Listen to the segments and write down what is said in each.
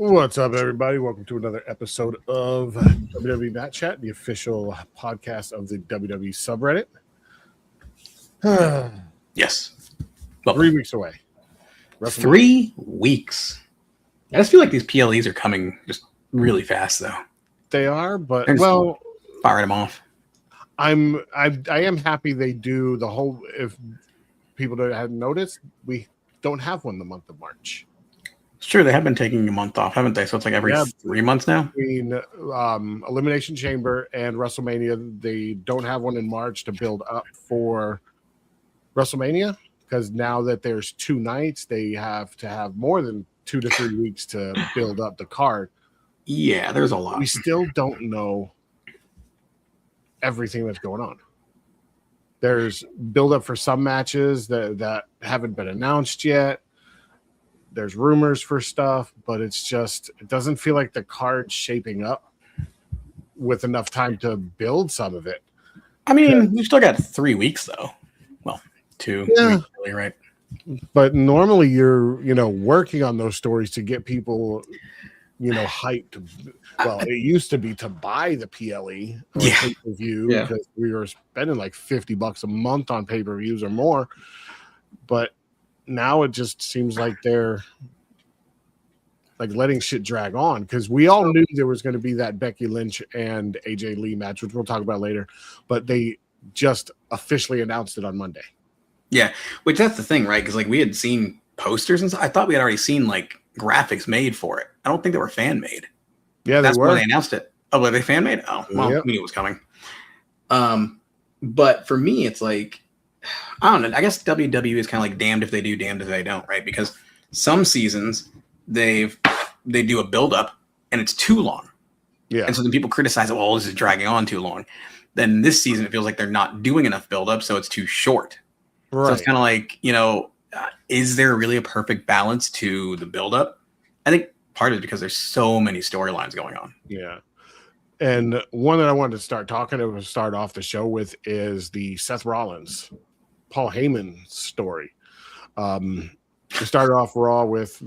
What's up, everybody? Welcome to another episode of WWE Matt Chat, the official podcast of the WWE subreddit. Yes. 3 weeks away. 3 weeks. I just feel like these PLEs are coming just really fast, though. They are, but firing them off. I am happy they do the whole. If people hadn't noticed, we don't have one the month of March. It's true. They have been taking a month off, haven't they? So it's like every 3 months now. Between Elimination Chamber and WrestleMania, they don't have one in March to build up for WrestleMania, because now that there's 2 nights, they have to have more than 2 to 3 weeks to build up the card. Yeah, there's a lot. We still don't know everything that's going on. There's build up for some matches that haven't been announced yet. There's rumors for stuff, but it doesn't feel like the card's shaping up with enough time to build some of it. I mean, you still got 3 weeks, though. Well, 2 weeks, really, right? But normally you're, working on those stories to get people, hyped. Well, it used to be to buy the PLE or pay-per-view because we were spending like $50 a month on pay-per-views or more. But now it just seems like they're like letting shit drag on, because we all knew there was going to be that Becky Lynch and AJ Lee match, which we'll talk about later, but they just officially announced it on Monday. Yeah, which that's the thing, right? Because like we had seen posters and stuff. I thought we had already seen like graphics made for it. I don't think they were fan made. Yeah, that's why they announced it. Oh, were they fan made? Oh, well, I knew it was coming. But for me, it's like, I don't know. I guess WWE is kind of like damned if they do, damned if they don't, right? Because some seasons they do a build up and it's too long. Yeah. And so then people criticize it. Well, this is dragging on too long. Then this season it feels like they're not doing enough build up, so it's too short. Right. So it's kind of like, is there really a perfect balance to the build up? I think part of it because there's so many storylines going on. Yeah. And one that I wanted to start off the show with is the Seth Rollins, Paul Heyman story. We started off Raw with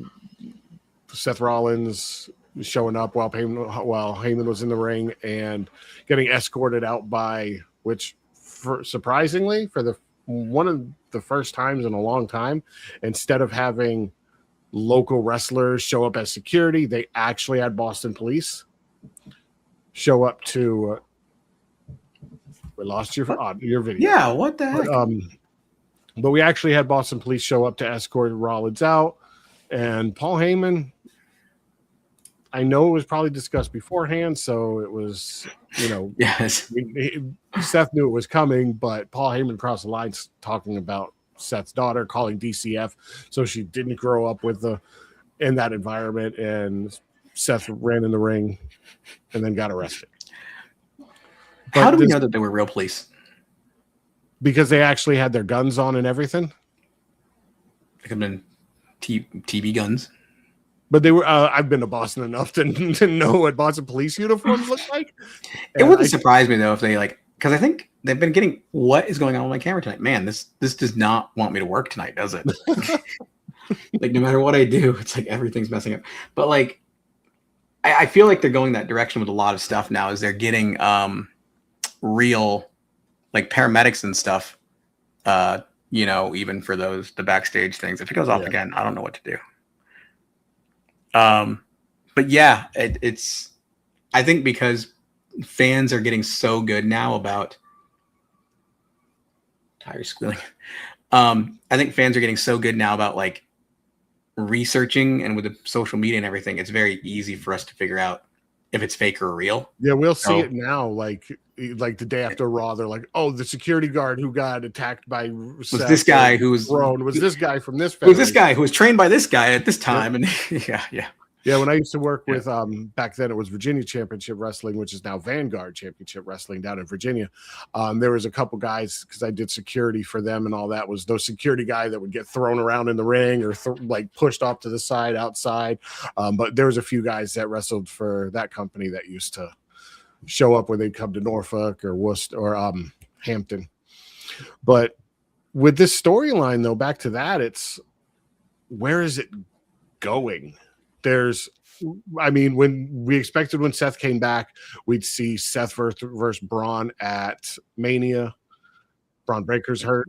Seth Rollins showing up while Heyman was in the ring and getting escorted out by, surprisingly, for one of the first times in a long time, instead of having local wrestlers show up as security, they actually had Boston police show up to. We lost your video. Yeah, what the heck? But we actually had Boston police show up to escort Rollins out, and Paul Heyman. I know it was probably discussed beforehand, so it was, yes. Seth knew it was coming, but Paul Heyman crossed the lines talking about Seth's daughter, calling DCF, so she didn't grow up in that environment, and Seth ran in the ring and then got arrested. But how do we know that they were real police? Because they actually had their guns on and everything. They could have been TV guns. But they were. I've been to Boston enough to know what Boston police uniforms look like. It wouldn't surprise me though if they because I think they've been getting what is going on with my camera tonight. Man, this does not want me to work tonight, does it? Like no matter what I do, it's like everything's messing up. But like, I feel like they're going that direction with a lot of stuff now. Is they're getting real like paramedics and stuff. Even for the backstage things. If it goes off again, I don't know what to do. But yeah, it's, I think because fans are getting so good now about tires squealing. I think fans are getting so good now about like researching, and with the social media and everything, it's very easy for us to figure out if it's fake or real. Yeah, we'll see it now. Like the day after Raw, they're like, "Oh, the security guard who got attacked by was this guy who was thrown? Was this guy from this? Was this guy who was trained by this guy at this time?" And yeah. When I used to work with back then, it was Virginia Championship Wrestling, which is now Vanguard Championship Wrestling down in Virginia. There was a couple guys, because I did security for them, and all that was those security guys that would get thrown around in the ring or pushed off to the side outside. But there was a few guys that wrestled for that company that used to show up when they'd come to Norfolk or Worcester or Hampton. But with this storyline, though, back to that, it's where is it going? when we expected when Seth came back, we'd see Seth versus Braun at Mania. Braun Breaker's hurt.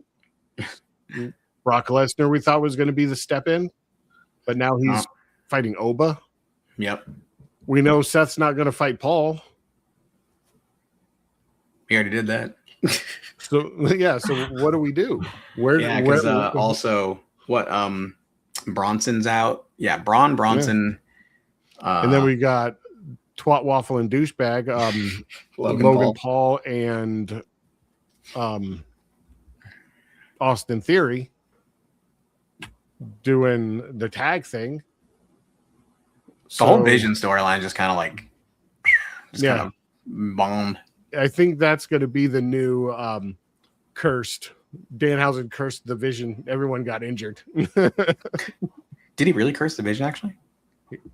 Brock Lesnar we thought was going to be the step in, but now he's fighting Oba. Yep. We know Seth's not going to fight Paul. He already did that. So what do we do? Also what Bronson's out. Yeah, Bronson. Yeah. And then we got Twat Waffle and Douchebag, Logan Paul and Austin Theory doing the tag thing. The whole Vision storyline just kind of like kind of bombed. I think that's going to be the new cursed. Danhausen cursed the Vision. Everyone got injured. Did he really curse the Vision? Actually,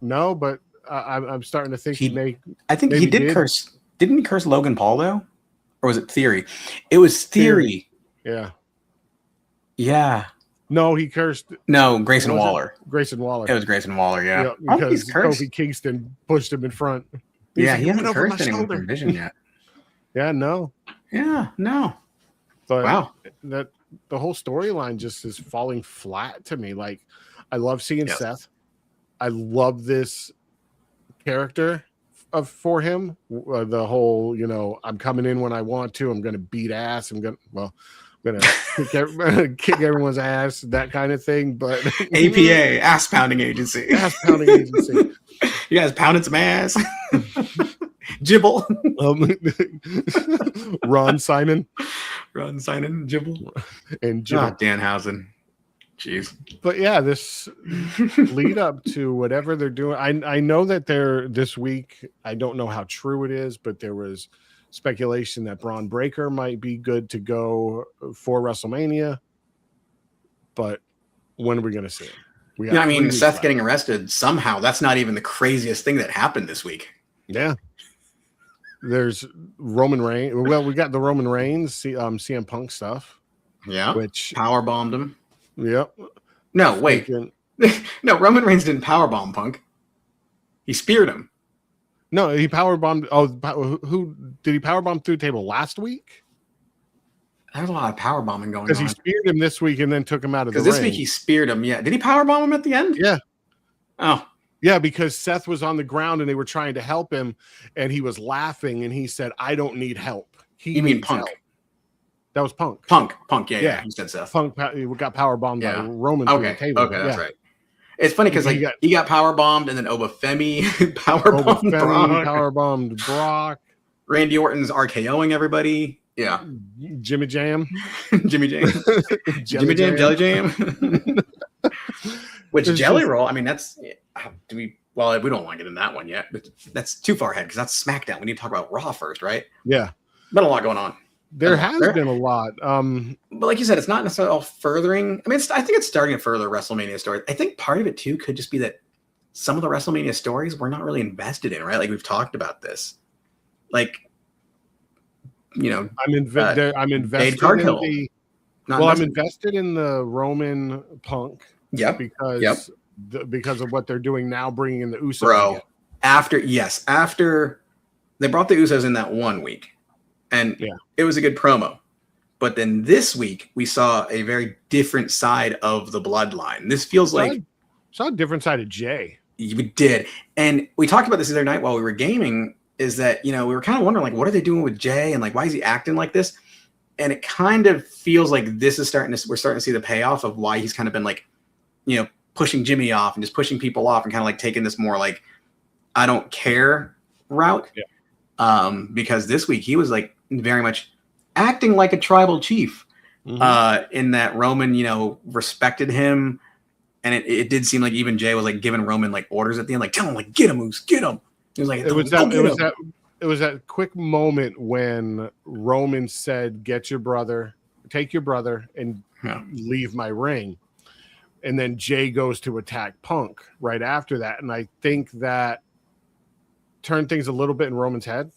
no. But I'm starting to think he may. I think he did curse. Didn't he curse Logan Paul though, or was it Theory? It was Theory. Yeah. Yeah. No, he cursed. No, Grayson Waller. Grayson Waller. It was Grayson Waller. Yeah. Because Kofi Kingston pushed him in front. He hasn't cursed anyone from Vision yet. Yeah. No. Yeah. No. But wow, that the whole storyline just is falling flat to me. Like, I love seeing Seth. I love this character for him. The whole, I'm coming in when I want to. I'm going to beat ass. I'm going to kick everyone's ass, that kind of thing. But APA, ass pounding agency. You guys pounded some ass. Jibble. Ron Simon, Jibble. And Jibble. Danhausen. Jeez. But yeah, this lead up to whatever they're doing. I know that they're this week. I don't know how true it is, but there was speculation that Braun Breaker might be good to go for WrestleMania. But when are we going to see him? Seth getting arrested somehow. That's not even the craziest thing that happened this week. Yeah. There's Roman Reigns. Well, we got the Roman Reigns, CM Punk stuff. Yeah. Which powerbombed him. Yep. No, wait. No, Roman Reigns didn't powerbomb Punk. He speared him. No, he powerbombed. Oh, who did he powerbomb through the table last week? There's a lot of powerbombing going on. Because he speared him this week and then took him out of the ring. Because this week he speared him. Yeah. Did he powerbomb him at the end? Yeah. Oh. Yeah, because Seth was on the ground and they were trying to help him, and he was laughing and he said, "I don't need help." You mean Punk? Help. That was Punk. Punk. Yeah. He said Seth. Punk got powerbombed by Roman through the table. Okay, that's right. It's funny because he got powerbombed, and then Oba Femi powerbombed Brock. Randy Orton's RKOing everybody. Yeah. Jimmy Jam. Jimmy Jam, Jelly Jam. Which Jelly Roll? I mean, that's we don't want to get in that one yet. But that's too far ahead because that's SmackDown. We need to talk about Raw first, right? Yeah. Been a lot going on. There has been a lot. But like you said, it's not necessarily all furthering. I mean, I think it's starting to further WrestleMania stories. I think part of it too could just be that some of the WrestleMania stories we're not really invested in, right? Like we've talked about this. Like, I'm invested in the. I'm invested in the Roman Punk. Yep. Because of what they're doing now, bringing in the Usos. Bro, after they brought the Usos in that 1 week. And it was a good promo. But then this week, we saw a very different side of the bloodline. This feels like... saw a different side of Jay. We did. And we talked about this the other night while we were gaming, is that, we were kind of wondering, like, what are they doing with Jay? And, like, why is he acting like this? And it kind of feels like we're starting to see the payoff of why he's kind of been, like, pushing Jimmy off and just pushing people off and kind of, like, taking this more, like, I don't care route. Yeah. Because this week, he was, like, very much acting like a tribal chief, in that Roman, respected him. And it did seem like even Jay was like giving Roman like orders at the end, like, tell him, like, get him, Moose, get him. It was like, it was that quick moment when Roman said, take your brother and leave my ring. And then Jay goes to attack Punk right after that. And I think that turned things a little bit in Roman's head.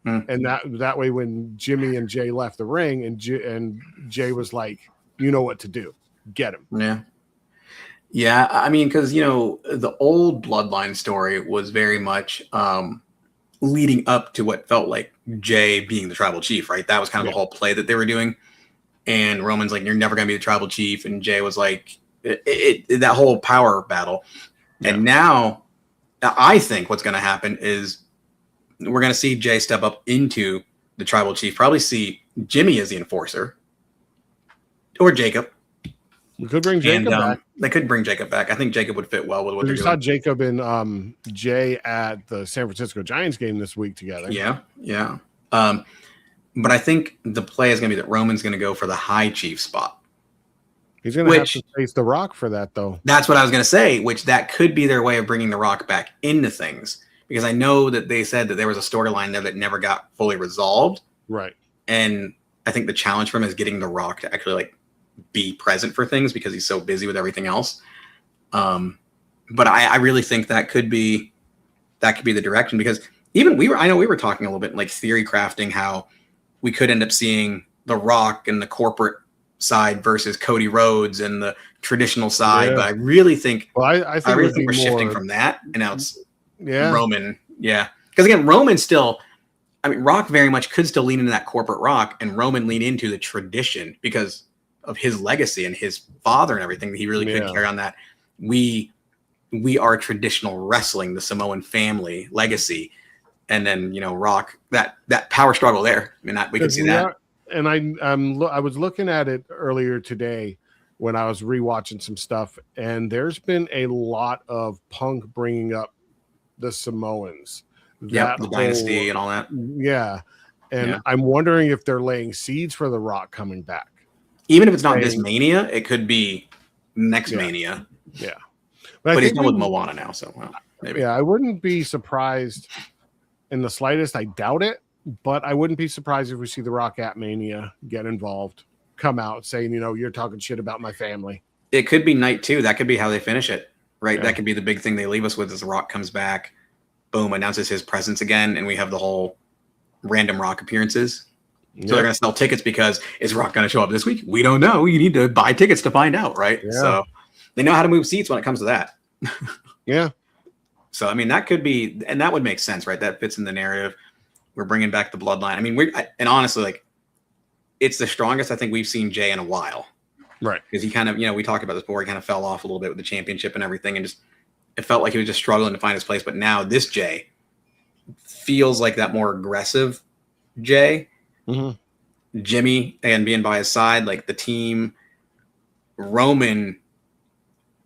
And that way, when Jimmy and Jay left the ring, and Jay was like, "You know what to do, get him." Yeah, I mean, because the old Bloodline story was very much leading up to what felt like Jay being the tribal chief, right? That was kind of the whole play that they were doing. And Roman's like, "You're never going to be the tribal chief," and Jay was like, that whole power battle. Yeah. And now, I think what's going to happen is we're going to see Jay step up into the tribal chief. Probably see Jimmy as the enforcer, or Jacob. We could bring Jacob back. They could bring Jacob back. I think Jacob would fit well with what they're doing. We saw Jacob and Jay at the San Francisco Giants game this week together. Yeah. But I think the play is going to be that Roman's going to go for the high chief spot. He's going to have to face The Rock for that, though. That's what I was going to say, which that could be their way of bringing The Rock back into things. Because I know that they said that there was a storyline there that never got fully resolved. Right. And I think the challenge for him is getting The Rock to actually be present for things because he's so busy with everything else. But I really think that could be the direction, because even I know we were talking a little bit like theory crafting how we could end up seeing The Rock and the corporate side versus Cody Rhodes and the traditional side. Yeah. But I really think, I really think we're shifting from that, and now it's Roman. Yeah. Because again, Roman still, Rock very much could still lean into that corporate Rock, and Roman lean into the tradition because of his legacy and his father and everything. He really could carry on that. We are traditional wrestling, the Samoan family legacy. And then, Rock, that power struggle there. We can see that. And I was looking at it earlier today when I was rewatching some stuff, and there's been a lot of Punk bringing up the Samoans. Yeah, the dynasty and all that. Yeah. And I'm wondering if they're laying seeds for The Rock coming back. Even if it's not this Mania, it could be next Mania. Yeah. But he's done with Moana now, so maybe. Yeah, I wouldn't be surprised in the slightest. I doubt it, but I wouldn't be surprised if we see The Rock at Mania get involved, come out saying, you're talking shit about my family. It could be night 2. That could be how they finish it, right? Yeah. That could be the big thing they leave us with is The Rock comes back, boom, announces his presence again, and we have the whole random Rock appearances. So they're going to sell tickets because is Rock going to show up this week? We don't know. You need to buy tickets to find out, right? Yeah. So they know how to move seats when it comes to that. Yeah. So, that could be, and that would make sense, right? That fits in the narrative. We're bringing back the bloodline. And honestly, it's the strongest I think we've seen Jay in a while. Right. Because he kind of, we talked about this before, he kind of fell off a little bit with the championship and everything. And it felt like he was just struggling to find his place. But now this Jay feels like that more aggressive Jay. Mm-hmm. Jimmy, and being by his side, like the team, Roman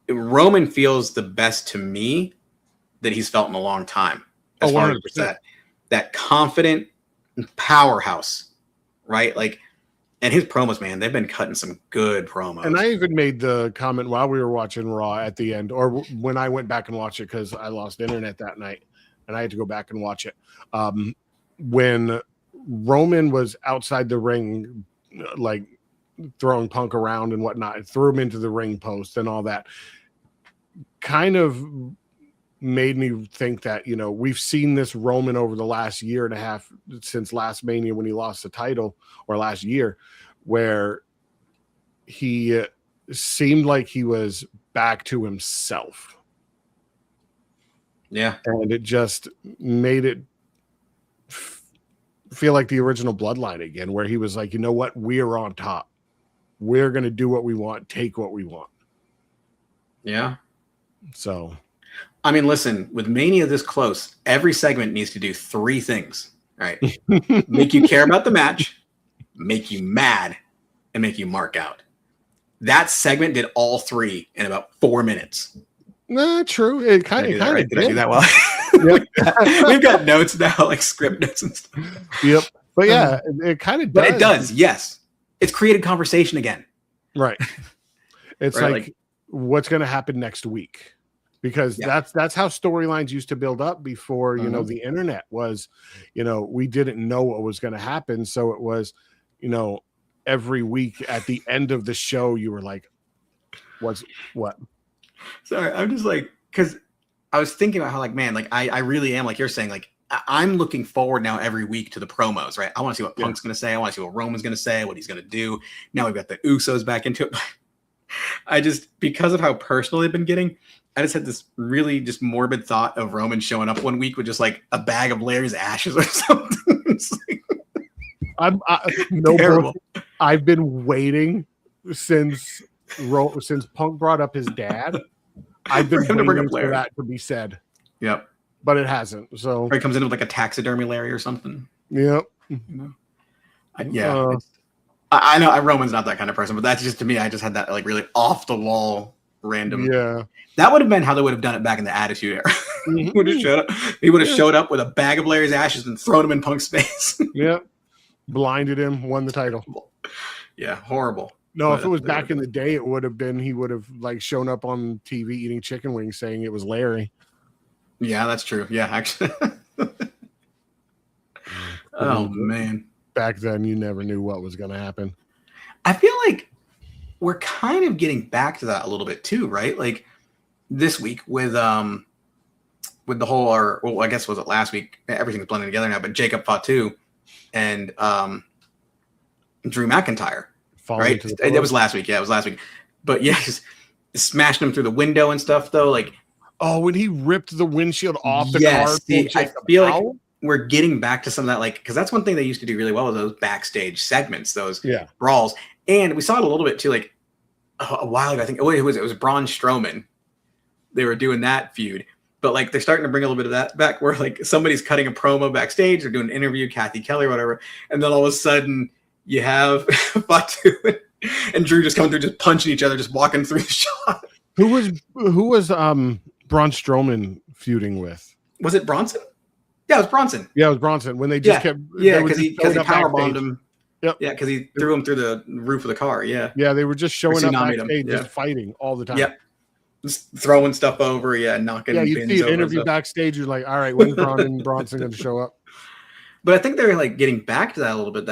feels the best to me that he's felt in a long time. As far as that confident powerhouse, right? And his promos, man, they've been cutting some good promos. And I even made the comment while we were watching Raw at the end, or when I went back and watched it because I lost internet that night and I had to go back and watch it. When Roman was outside the ring, throwing Punk around and whatnot, threw him into the ring post and all that, kind of made me think that, we've seen this Roman over the last year and a half since last Mania when he lost the title, or last year, where he seemed like he was back to himself. Yeah. And it just made it feel like the original Bloodline again, where he was like, you know what? We're on top. We're going to do what we want, take what we want. Yeah. So, listen, with Mania this close, every segment needs to do 3 things, right? Make you care about the match, make you mad, and make you mark out. That segment did all 3 in about 4 minutes. True. It kind of did. I do that well? We've got notes now, like script notes and stuff. Yep. But yeah, it kind of does. But it does, yes. It's created conversation again. Right. It's right, what's going to happen next week? Because that's how storylines used to build up before, the internet was, we didn't know what was going to happen. So it was, every week at the end of the show, you were like, what? Sorry, I'm just because I was thinking about how I really am, like you're saying, I'm looking forward now every week to the promos, right? I want to see what Punk's going to say. I want to see what Roman's going to say, what he's going to do. Now we've got the Usos back into it. I just, because of how personal they've been getting, I just had this really just morbid thought of Roman showing up one week with just like a bag of Larry's ashes or something. It's like, no bullshit. I've been waiting since Punk brought up his dad. I've been waiting for that to be said. Yep. But it hasn't. So or he comes in with like a taxidermy Larry or something. Yep. You know? I know Roman's not that kind of person, but that's just, to me, I just had that like really off the wall random. Yeah. That would have been how they would have done it back in the Attitude Era. He would have showed up with a bag of Larry's ashes and thrown him in Punk's face. Yep. Blinded him, won the title. Yeah, horrible. No, if it was back in the day, it would have been, he would have like shown up on TV eating chicken wings saying it was Larry. Yeah, that's true. Yeah, actually. Oh, man. Back then, you never knew what was going to happen. I feel like we're kind of getting back to that a little bit too, right? Like this week with the whole, or well, I guess was it last week? Everything's blending together now, but Jacob Fatu and Drew McIntyre, right? It was last week. Yeah, it was last week. But yeah, just smashing him through the window and stuff, though. Like, oh, when he ripped the windshield off the car. I feel like we're getting back to some of that, like, because that's one thing they used to do really well with those backstage segments, those brawls. And we saw it a little bit too, like a while ago. I think it was Braun Strowman. They were doing that feud. But like they're starting to bring a little bit of that back where like somebody's cutting a promo backstage or doing an interview, Kathy Kelly or whatever, and then all of a sudden you have Fatu and Drew just coming through, just punching each other, just walking through the shot. Who was Braun Strowman feuding with? Was it Bronson? Yeah, it was Bronson. Yeah, it was Bronson. When they just kept because he powerbombed him. Yep. Yeah, because he threw him through the roof of the car. Yeah. Yeah, they were just showing up backstage, just fighting all the time. Yep. Just throwing stuff over, knocking. Yeah, you see an interview backstage, you're like, all right, when's Bronson going to show up? But I think they're like getting back to that a little bit,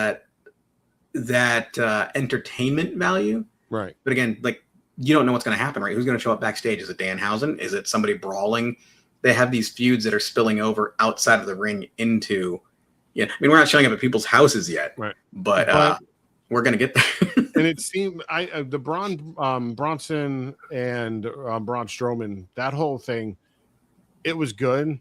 that entertainment value. Right. But again, like you don't know what's going to happen, right? Who's going to show up backstage? Is it Danhausen? Is it somebody brawling? They have these feuds that are spilling over outside of the ring into, I mean, we're not showing up at people's houses yet, right? But we're going to get there. And it seemed the Bronson and Braun Strowman, that whole thing, it was good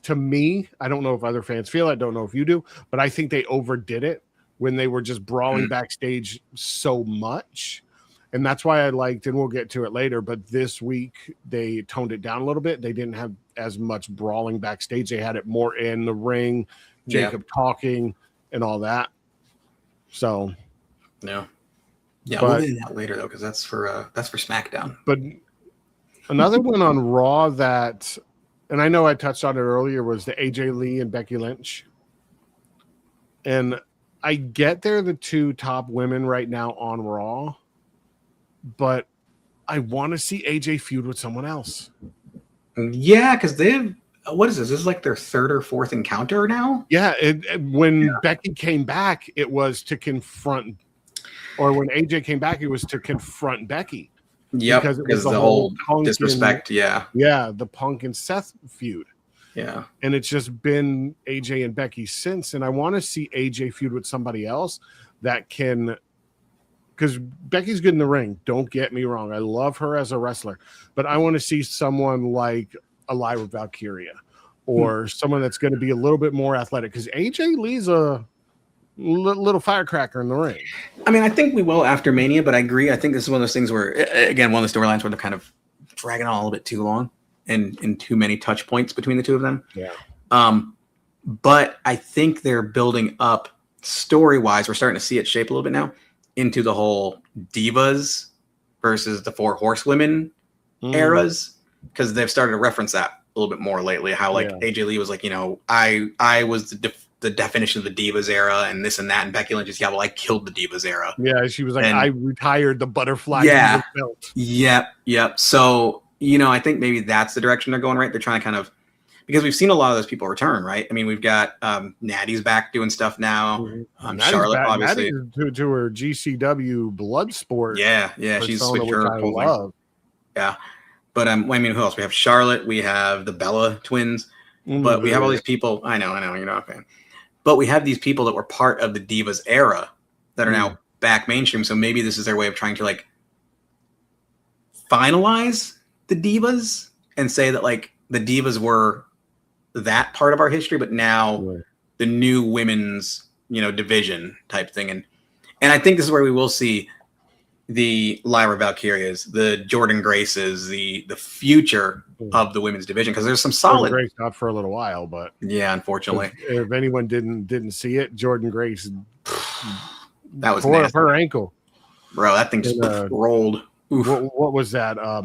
to me. I don't know if other fans feel it. I don't know if you do, but I think they overdid it when they were just brawling backstage so much. And that's why I liked, and we'll get to it later, but this week they toned it down a little bit. They didn't have as much brawling backstage. They had it more in the ring, Jacob talking and all that. So, yeah, we'll do that later though, because that's for SmackDown. But another one on Raw that, and I know I touched on it earlier, was the AJ Lee and Becky Lynch. And I get they're the two top women right now on Raw, but I want to see AJ feud with someone else. Yeah, because they've, what is this? This is like their third or fourth encounter now? Yeah, when Becky came back, it was to confront, or when AJ came back, it was to confront Becky. Yeah, because it was the whole disrespect. The Punk and Seth feud. Yeah. And it's just been AJ and Becky since. And I want to see AJ feud with somebody else that can, because Becky's good in the ring. Don't get me wrong. I love her as a wrestler. But I want to see someone like a Lyra Valkyria or someone that's going to be a little bit more athletic. Because AJ Lee's a little firecracker in the ring. I mean, I think we will after Mania, but I agree. I think this is one of those things where, again, one of the storylines where they're kind of dragging on a little bit too long. And too many touch points between the two of them. Yeah. But I think they're building up story-wise. We're starting to see it shape a little bit now into the whole divas versus the four horsewomen eras, because they've started to reference that a little bit more lately. How like AJ Lee was like, I was the definition of the divas era and this and that, and Becky Lynch is well, I killed the divas era. Yeah, she was like, I retired the butterfly. Yeah. Belt. Yep. So. I think maybe that's the direction they're going, right? They're trying to kind of, because we've seen a lot of those people return, right? I mean, we've got Natty's back doing stuff now. Charlotte, obviously. Natty's to her GCW Bloodsport. Yeah, she's switched her whole thing. Yeah. But, I mean, who else? We have Charlotte. We have the Bella twins. But we have all these people. I know, you're not a fan. But we have these people that were part of the Divas era that are now back mainstream. So maybe this is their way of trying to, like, finalize the divas and say that like the divas were that part of our history, but now the new women's, division type thing. And I think this is where we will see the Lyra Valkyrias, the Jordan Graces, the future of the women's division, because there's some solid. Jordan Grace out for a little while, but yeah, unfortunately, if anyone didn't see it, Jordan Grace that was tore up her ankle, bro. That thing just rolled. What was that? A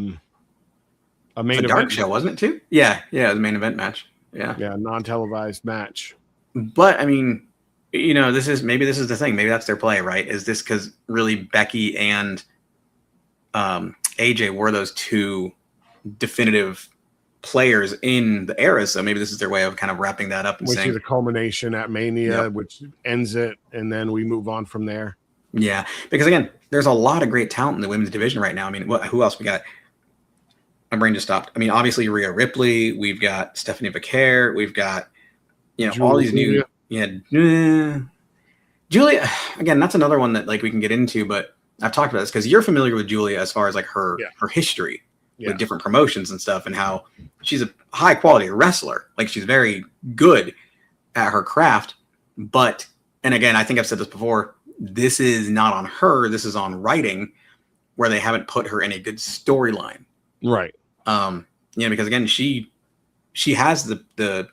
main event dark show, wasn't it too? Yeah, it was a main event match. Yeah, non-televised match. But I mean, this is the thing. Maybe that's their play, right? Is this because really Becky and AJ were those two definitive players in the era? So maybe this is their way of kind of wrapping that up and which saying is a culmination at Mania, which ends it, and then we move on from there. Yeah, because again, there's a lot of great talent in the women's division right now. I mean, who else we got? My brain just stopped. I mean, obviously Rhea Ripley. We've got Stephanie Vaquer. We've got all these new. Yeah, Julia. Again, that's another one that like we can get into, but I've talked about this because you're familiar with Julia as far as like her history with different promotions and stuff, and how she's a high quality wrestler. Like she's very good at her craft, but and again, I think I've said this before. This is not on her. This is on writing, where they haven't put her in a good storyline. Right. Because again, she has the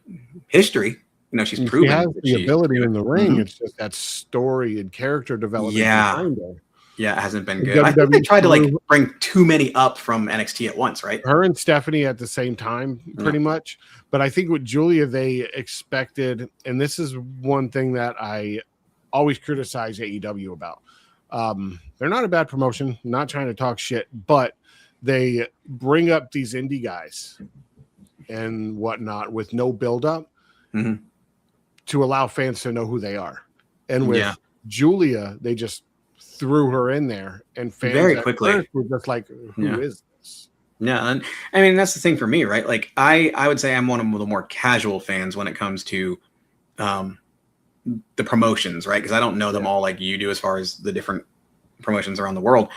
history. She's proven she has the ability in the ring. It's just that story and character development. Behind her. Yeah, it hasn't been good. I think they tried to like bring too many up from NXT at once, right? Her and Stephanie at the same time, pretty much. But I think with Julia, they expected, and this is one thing that I always criticize AEW about. They're not a bad promotion, not trying to talk shit, but they bring up these indie guys and whatnot with no build-up to allow fans to know who they are. And with Julia, they just threw her in there, and fans very quickly were just like, who is this? Yeah, and I mean, that's the thing for me, right? Like, I would say I'm one of the more casual fans when it comes to the promotions, right? Because I don't know them all like you do as far as the different promotions around the world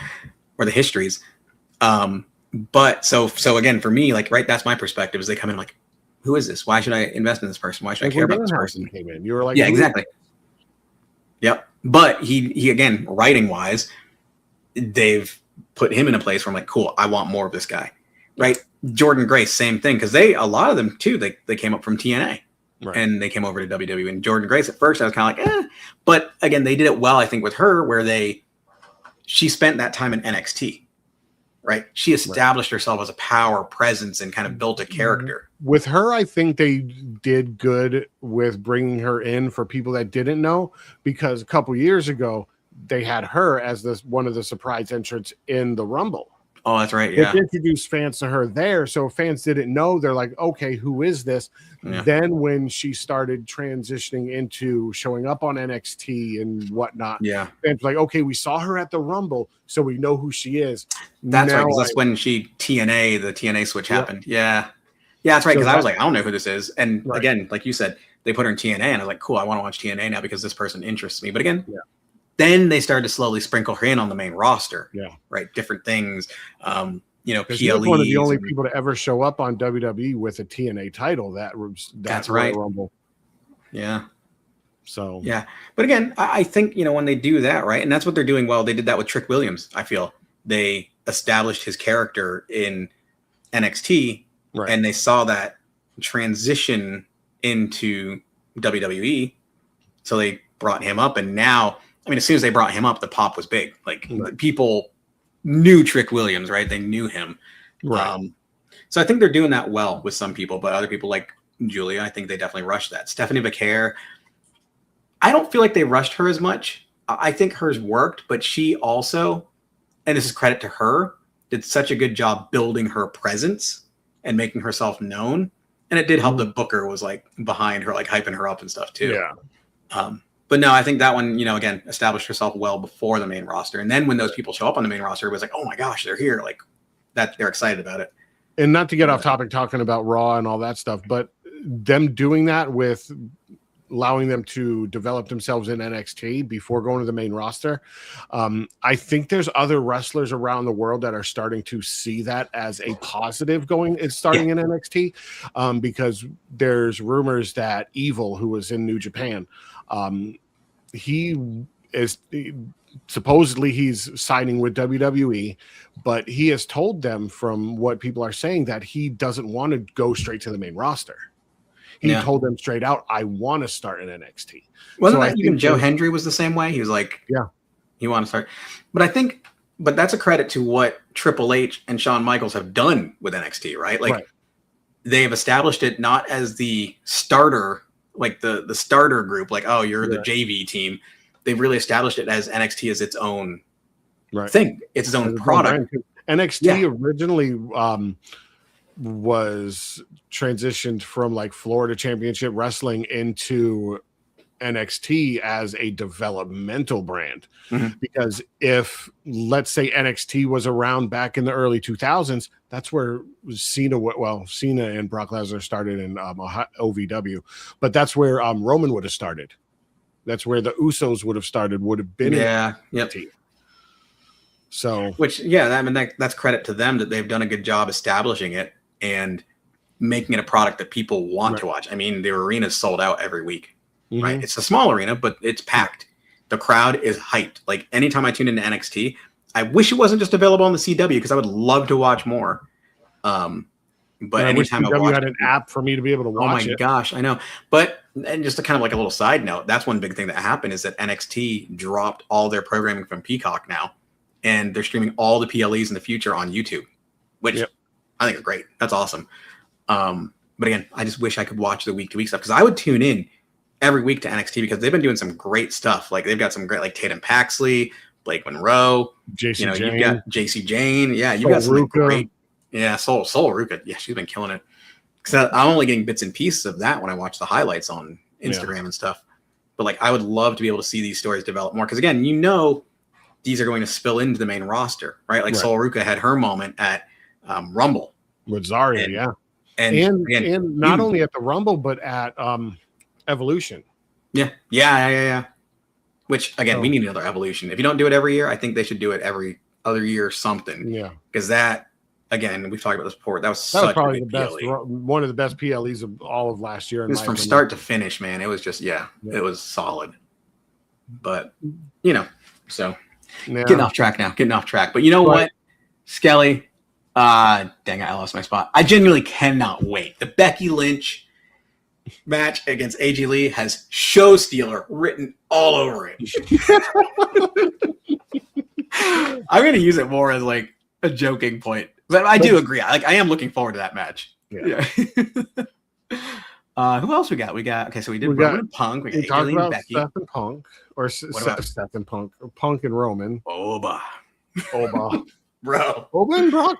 or the histories. But so again, for me, like, right, that's my perspective, is they come in like, who is this? Why should I invest in this person? Why should I care about this person? Came in. You were like, yeah, exactly. Yep. But he again, writing wise, they've put him in a place where I'm like, cool, I want more of this guy. Right. Jordan Grace, same thing. Cause a lot of them too, they came up from TNA and they came over to WWE. And Jordan Grace at first, I was kind of like, but again, they did it well, I think, with her, where she spent that time in NXT. Right. She established herself as a power presence and kind of built a character. With her, I think they did good with bringing her in for people that didn't know, because a couple years ago, they had her as one of the surprise entrants in the Rumble. Oh, that's right. Yeah. They introduced fans to her there. So if fans didn't know, they're like, okay, who is this? Yeah. Then when she started transitioning into showing up on NXT and whatnot, fans were like, okay, we saw her at the Rumble, so we know who she is. That's right. That's when the TNA switch happened. Yeah. Yeah, that's right. Because I was like, I don't know who this is. And again, like you said, they put her in TNA, and I was like, cool, I want to watch TNA now because this person interests me. But again, then they started to slowly sprinkle her in on the main roster. Yeah. Right. Different things. PLEs. She's one of the only people to ever show up on WWE with a TNA title. That's right. Rumble. Yeah. So yeah. But again, I think, when they do that, right, and that's what they're doing well. They did that with Trick Williams. I feel they established his character in NXT, and they saw that transition into WWE. So they brought him up, and now, I mean, as soon as they brought him up, the pop was big. Like people knew Trick Williams, right? They knew him. Right. So I think they're doing that well with some people, but other people like Julia, I think they definitely rushed that. Stephanie Vaquer, I don't feel like they rushed her as much. I think hers worked, but she also, and this is credit to her, did such a good job building her presence and making herself known. And it did help that Booker was like behind her, like hyping her up and stuff too. Yeah. But no, I think that one, again, established herself well before the main roster. And then when those people show up on the main roster, it was like, oh my gosh, they're here. Like that, they're excited about it. And not to get off topic talking about Raw and all that stuff, but them doing that with allowing them to develop themselves in NXT before going to the main roster. I think there's other wrestlers around the world that are starting to see that as a positive starting in NXT, because there's rumors that Evil, who was in New Japan, supposedly he's signing with WWE, but he has told them, from what people are saying, that he doesn't want to go straight to the main roster. He told them straight out, I want to start in NXT. Wasn't that even Joe Hendry was the same way? He was like, he want to start. But that's a credit to what Triple H and Shawn Michaels have done with NXT, right? Like they have established it not as the starter, like the starter group, like, oh, you're the JV team. They've really established it as NXT as its own thing. It's its own product. NXT originally was transitioned from like Florida Championship Wrestling into NXT as a developmental brand. Because if, let's say, NXT was around back in the early 2000s, that's where Cena and Brock Lesnar started in OVW, but that's where Roman would have started. That's where the Usos would have been. NXT. So, I mean, that's credit to them that they've done a good job establishing it and making it a product that people want to watch. I mean, the arena's sold out every week, right? It's a small arena, but it's packed. The crowd is hyped. Like anytime I tune into NXT, I wish it wasn't just available on the CW because I would love to watch more. But anytime I had an app for me to be able to watch it. Oh my gosh, I know. And just to kind of like a little side note, that's one big thing that happened is that NXT dropped all their programming from Peacock now, and they're streaming all the PLEs in the future on YouTube, which I think is great. That's awesome. But again, I just wish I could watch the week-to-week stuff because I would tune in every week to NXT because they've been doing some great stuff. Like they've got some great, like Tatum Paxley, Blake Monroe, JC Jane. You've got JC Jane. Yeah, you've got some great. Yeah, Sol Ruka. Yeah, she's been killing it. Because I'm only getting bits and pieces of that when I watch the highlights on Instagram and stuff. But like, I would love to be able to see these stories develop more. Because again, these are going to spill into the main roster, right? Like Sol Ruka had her moment at Rumble with Zarya, and not only at the Rumble but at Evolution. Yeah. Which again, we need another Evolution. If you don't do it every year, I think they should do it every other year or something. Yeah, because that. Again, we've talked about this before. That was probably the best, one of the best PLEs of all of last year. It was from start to finish, man. It was just, it was solid. But, so getting off track now. But you know what, Skelly? Dang it, I lost my spot. I genuinely cannot wait. The Becky Lynch match against AJ Lee has show stealer written all over it. I'm going to use it more as like a joking point. But I do agree. Like I am looking forward to that match. Yeah. Who else we got? So we did Roman and Punk. We talked about Becky. Seth and Punk, or Seth and Punk, or Punk and Roman. Oba, bro. Oba and Brock.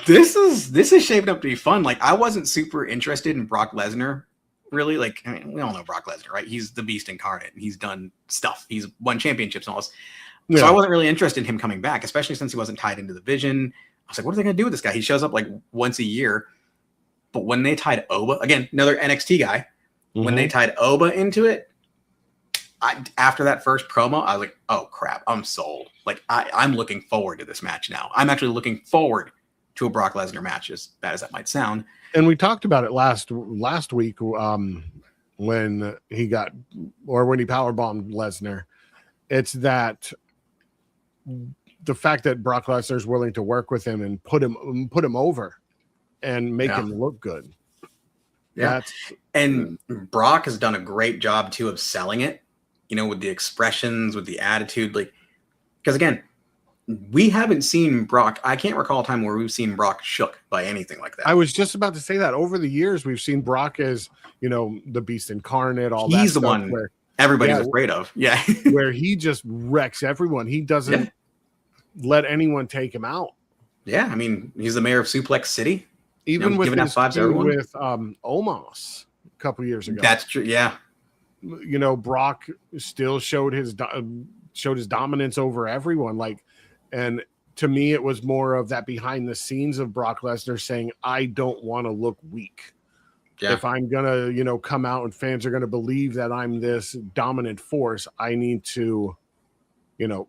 This is shaping up to be fun. Like I wasn't super interested in Brock Lesnar. Really, like I mean, we all know Brock Lesnar, right? He's the beast incarnate, and he's done stuff. He's won championships and all this. Yeah. So I wasn't really interested in him coming back, especially since he wasn't tied into the Vision. I was like, what are they going to do with this guy? He shows up like once a year. But when they tied Oba, again, another NXT guy, when they tied Oba into it, after that first promo, I was like, oh, crap, I'm sold. Like, I'm looking forward to this match now. I'm actually looking forward to a Brock Lesnar match, as bad as that might sound. And we talked about it last week when he powerbombed Lesnar. It's that the fact that Brock Lesnar is willing to work with him and put him over and make him look good. Yeah. And Brock has done a great job too of selling it, with the expressions, with the attitude, like, because again, we haven't seen Brock. I can't recall a time where we've seen Brock shook by anything like that. I was just about to say that over the years, we've seen Brock as, the beast incarnate, He's the one where everybody's afraid of. Yeah. Where he just wrecks everyone. He doesn't let anyone take him out. Yeah, I mean, he's the mayor of Suplex City. Even with his with Omos a couple years ago. That's true. Yeah. Brock still showed his dominance over everyone. Like, and to me, it was more of that behind the scenes of Brock Lesnar saying, "I don't want to look weak. If I'm gonna, come out and fans are gonna believe that I'm this dominant force, I need to,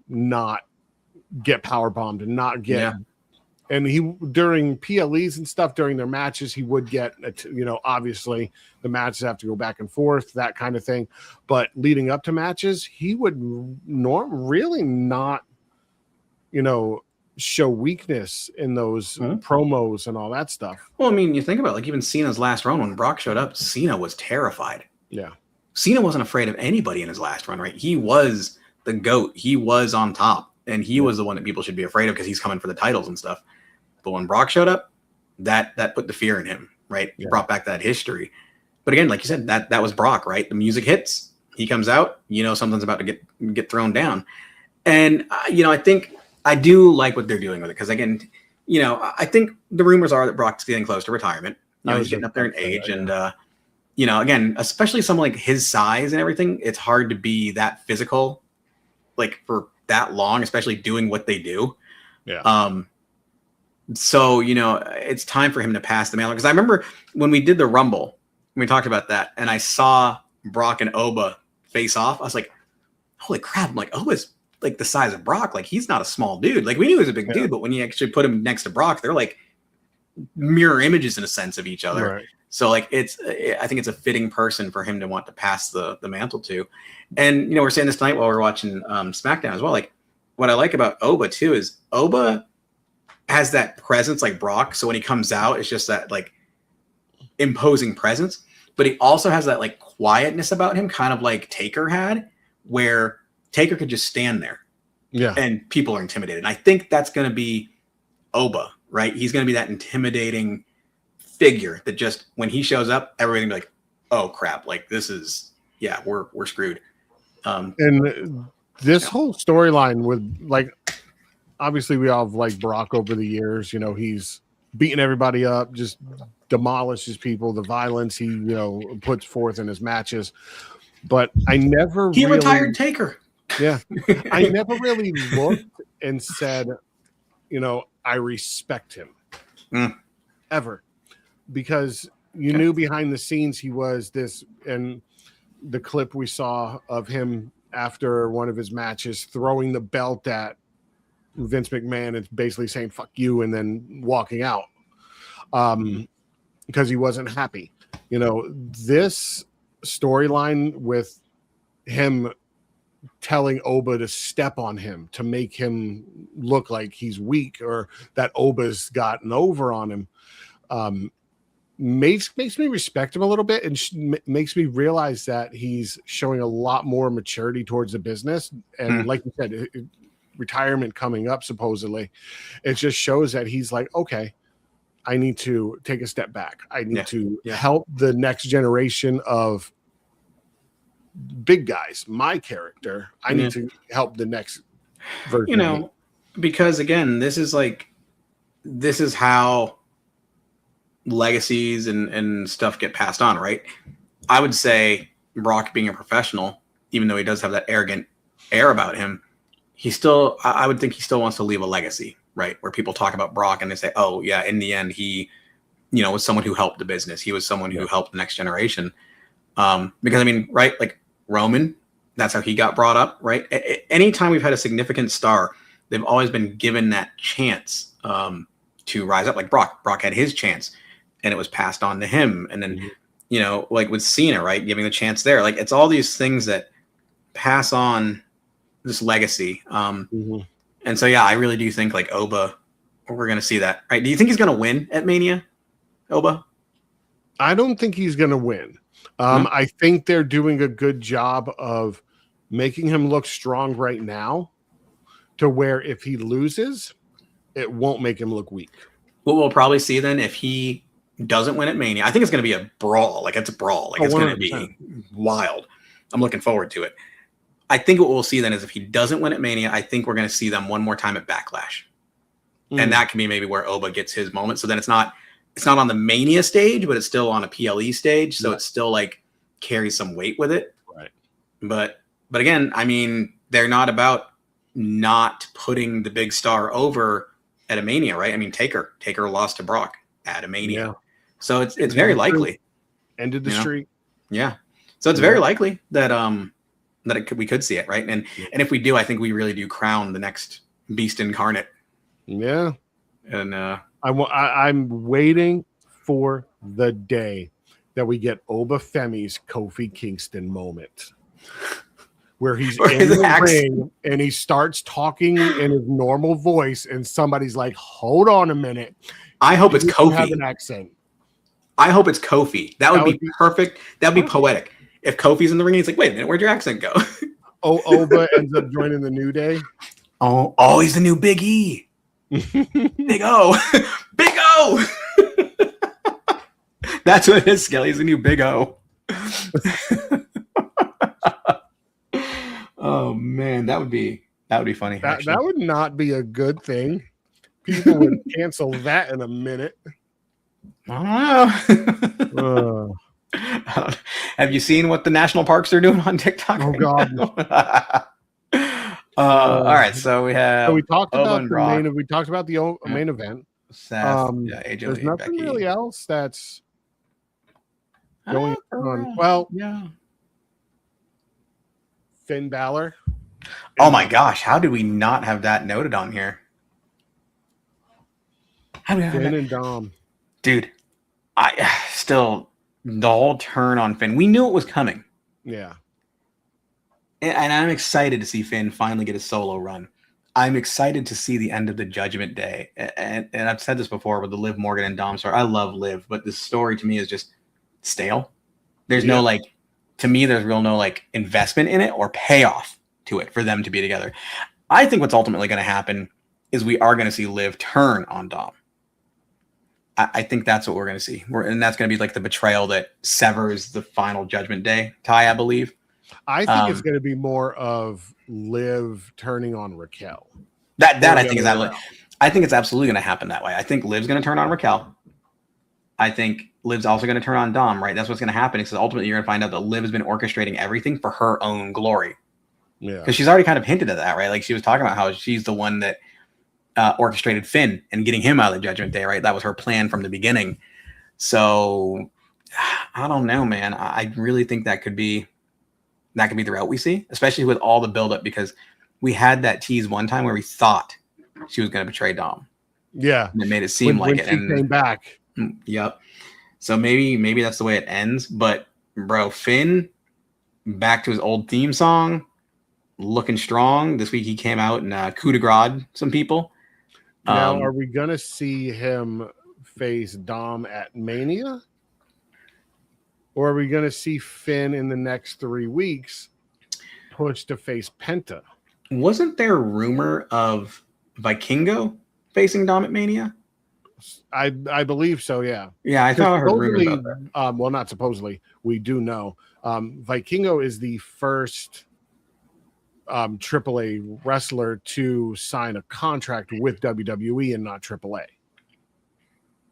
not get power bombed and not get. And he, during PLEs and stuff, during their matches, he would get, obviously the matches have to go back and forth, that kind of thing. But leading up to matches, he would really not, show weakness in those promos and all that stuff. Well, I mean, you think about like even Cena's last run when Brock showed up, Cena was terrified. Yeah. Cena wasn't afraid of anybody in his last run, right? He was the GOAT. He was on top. And he was the one that people should be afraid of because he's coming for the titles and stuff. But when Brock showed up, that put the fear in him, right? He brought back that history. But again, like you said, that was Brock, right? The music hits, he comes out, something's about to get thrown down. And I think I do like what they're doing with it because again, I think the rumors are that Brock's getting close to retirement. He's getting up there in age, and again, especially someone like his size and everything, it's hard to be that physical, like for that long, especially doing what they do. Yeah. So, it's time for him to pass the mantle. Because I remember when we did the Rumble, we talked about that, and I saw Brock and Oba face off. I was like, holy crap. I'm like, Oba's like the size of Brock. Like, he's not a small dude. Like, we knew he was a big dude, but when you actually put him next to Brock, they're like mirror images in a sense of each other. Right. So, like, I think it's a fitting person for him to want to pass the mantle to. And, we're saying this tonight while we're watching SmackDown as well. Like, what I like about Oba, too, is Oba has that presence like Brock. So when he comes out, it's just that like imposing presence, but he also has that like quietness about him, kind of like Taker had, where Taker could just stand there. Yeah. And people are intimidated. And I think that's going to be Oba, right? He's going to be that intimidating figure that just when he shows up, everybody will be like, oh crap. Like this is, we're screwed. And this whole storyline with like, obviously, we all have liked Brock over the years. He's beating everybody up, just demolishes people. The violence he, puts forth in his matches. But I never retired Taker. Yeah. I never really looked and said, I respect him. Ever. Because you knew behind the scenes he was this, and the clip we saw of him after one of his matches throwing the belt at Vince McMahon and basically saying fuck you and then walking out because he wasn't happy. This storyline with him telling Oba to step on him to make him look like he's weak or that Oba's gotten over on him makes me respect him a little bit and makes me realize that he's showing a lot more maturity towards the business. And like you said, retirement coming up, supposedly, it just shows that he's like, okay, I need to take a step back. I need to help the next generation of big guys, my character. I need to help the next version. Because again, this is how legacies and stuff get passed on, right? I would say Brock being a professional, even though he does have that arrogant air about him, I would think he still wants to leave a legacy, right? Where people talk about Brock and they say, oh yeah, in the end, he, was someone who helped the business. He was someone who helped the next generation. Because I mean, right? Like Roman, that's how he got brought up, right? Anytime we've had a significant star, they've always been given that chance to rise up. Like Brock had his chance and it was passed on to him. And then, like with Cena, right? Giving the chance there. Like it's all these things that pass on this legacy. And so, I really do think like Oba, we're going to see that, right? Do you think he's going to win at Mania, Oba? I don't think he's going to win. I think they're doing a good job of making him look strong right now to where if he loses, it won't make him look weak. What we'll probably see then if he doesn't win at Mania, I think it's going to be a brawl. Like it's a brawl. Like it's going to be wild. I'm looking forward to it. I think what we'll see then is if he doesn't win at Mania, I think we're going to see them one more time at Backlash. And that can be maybe where Oba gets his moment. So then it's not on the Mania stage, but it's still on a PLE stage. So it's still like carries some weight with it. Right. But again, I mean, they're not about not putting the big star over at a Mania, right? I mean, Taker lost to Brock at a Mania. So it's very likely. ended the streak. Yeah. So it's very likely that we could see it, right? And if we do, I think we really do crown the next beast incarnate. Yeah. And I'm waiting for the day that we get Oba Femi's Kofi Kingston moment, where he's in the ring and he starts talking in his normal voice, and somebody's like, "Hold on a minute." I hope it's Kofi. Have an accent. I hope it's Kofi. That would be perfect. That would be poetic. If Kofi's in the ring, he's like, "Wait a minute, where'd your accent go?" Oba ends up joining the New Day. Oh, he's the new Big E. Big O. Big O. That's what it is, Skelly. He's the new Big O. Oh man, that would be funny. That would not be a good thing. People would cancel that in a minute. I don't know. Have you seen what the national parks are doing on TikTok? Oh God. All right, so we have. So we talked about the Brock. main. We talked about the main event. Seth, AJ there's Lee, nothing Becky. really else that's going on. Well, yeah. Finn Balor. Oh my gosh, how did we not have that noted on here? Finn and Dom. Dude, I still the whole turn on Finn. We knew it was coming. Yeah. And I'm excited to see Finn finally get a solo run. I'm excited to see the end of the Judgment Day. And I've said this before with the Liv Morgan and Dom story. I love Liv, but this story to me is just stale. There's no to me, there's no investment in it or payoff to it for them to be together. I think what's ultimately going to happen is we are going to see Liv turn on Dom. I think that's what we're going to see. And that's going to be like the betrayal that severs the final Judgment Day tie, I believe. I think it's going to be more of Liv turning on Raquel. That I think is I think it's absolutely going to happen that way. I think Liv's going to turn on Raquel. I think Liv's also going to turn on Dom, right? That's what's going to happen because ultimately you're going to find out that Liv has been orchestrating everything for her own glory. Yeah. Because she's already kind of hinted at that, right? Like she was talking about how she's the one that orchestrated Finn and getting him out of the Judgment Day, right? That was her plan from the beginning. So I don't know, man. I really think that could be the route we see, especially with all the buildup, because we had that tease one time where we thought she was going to betray Dom. Yeah. And it made it seem like it. And came back. Yep. So maybe that's the way it ends. But bro, Finn back to his old theme song, looking strong. This week he came out and coup de grace some people. Now, are we going to see him face Dom at Mania? Or are we going to see Finn in the next 3 weeks push to face Penta? Wasn't there rumor of Vikingo facing Dom at Mania? I believe so, yeah. Yeah, I thought I heard rumors about that. Well, not supposedly. We do know. Vikingo is the first AAA wrestler to sign a contract with WWE and not AAA.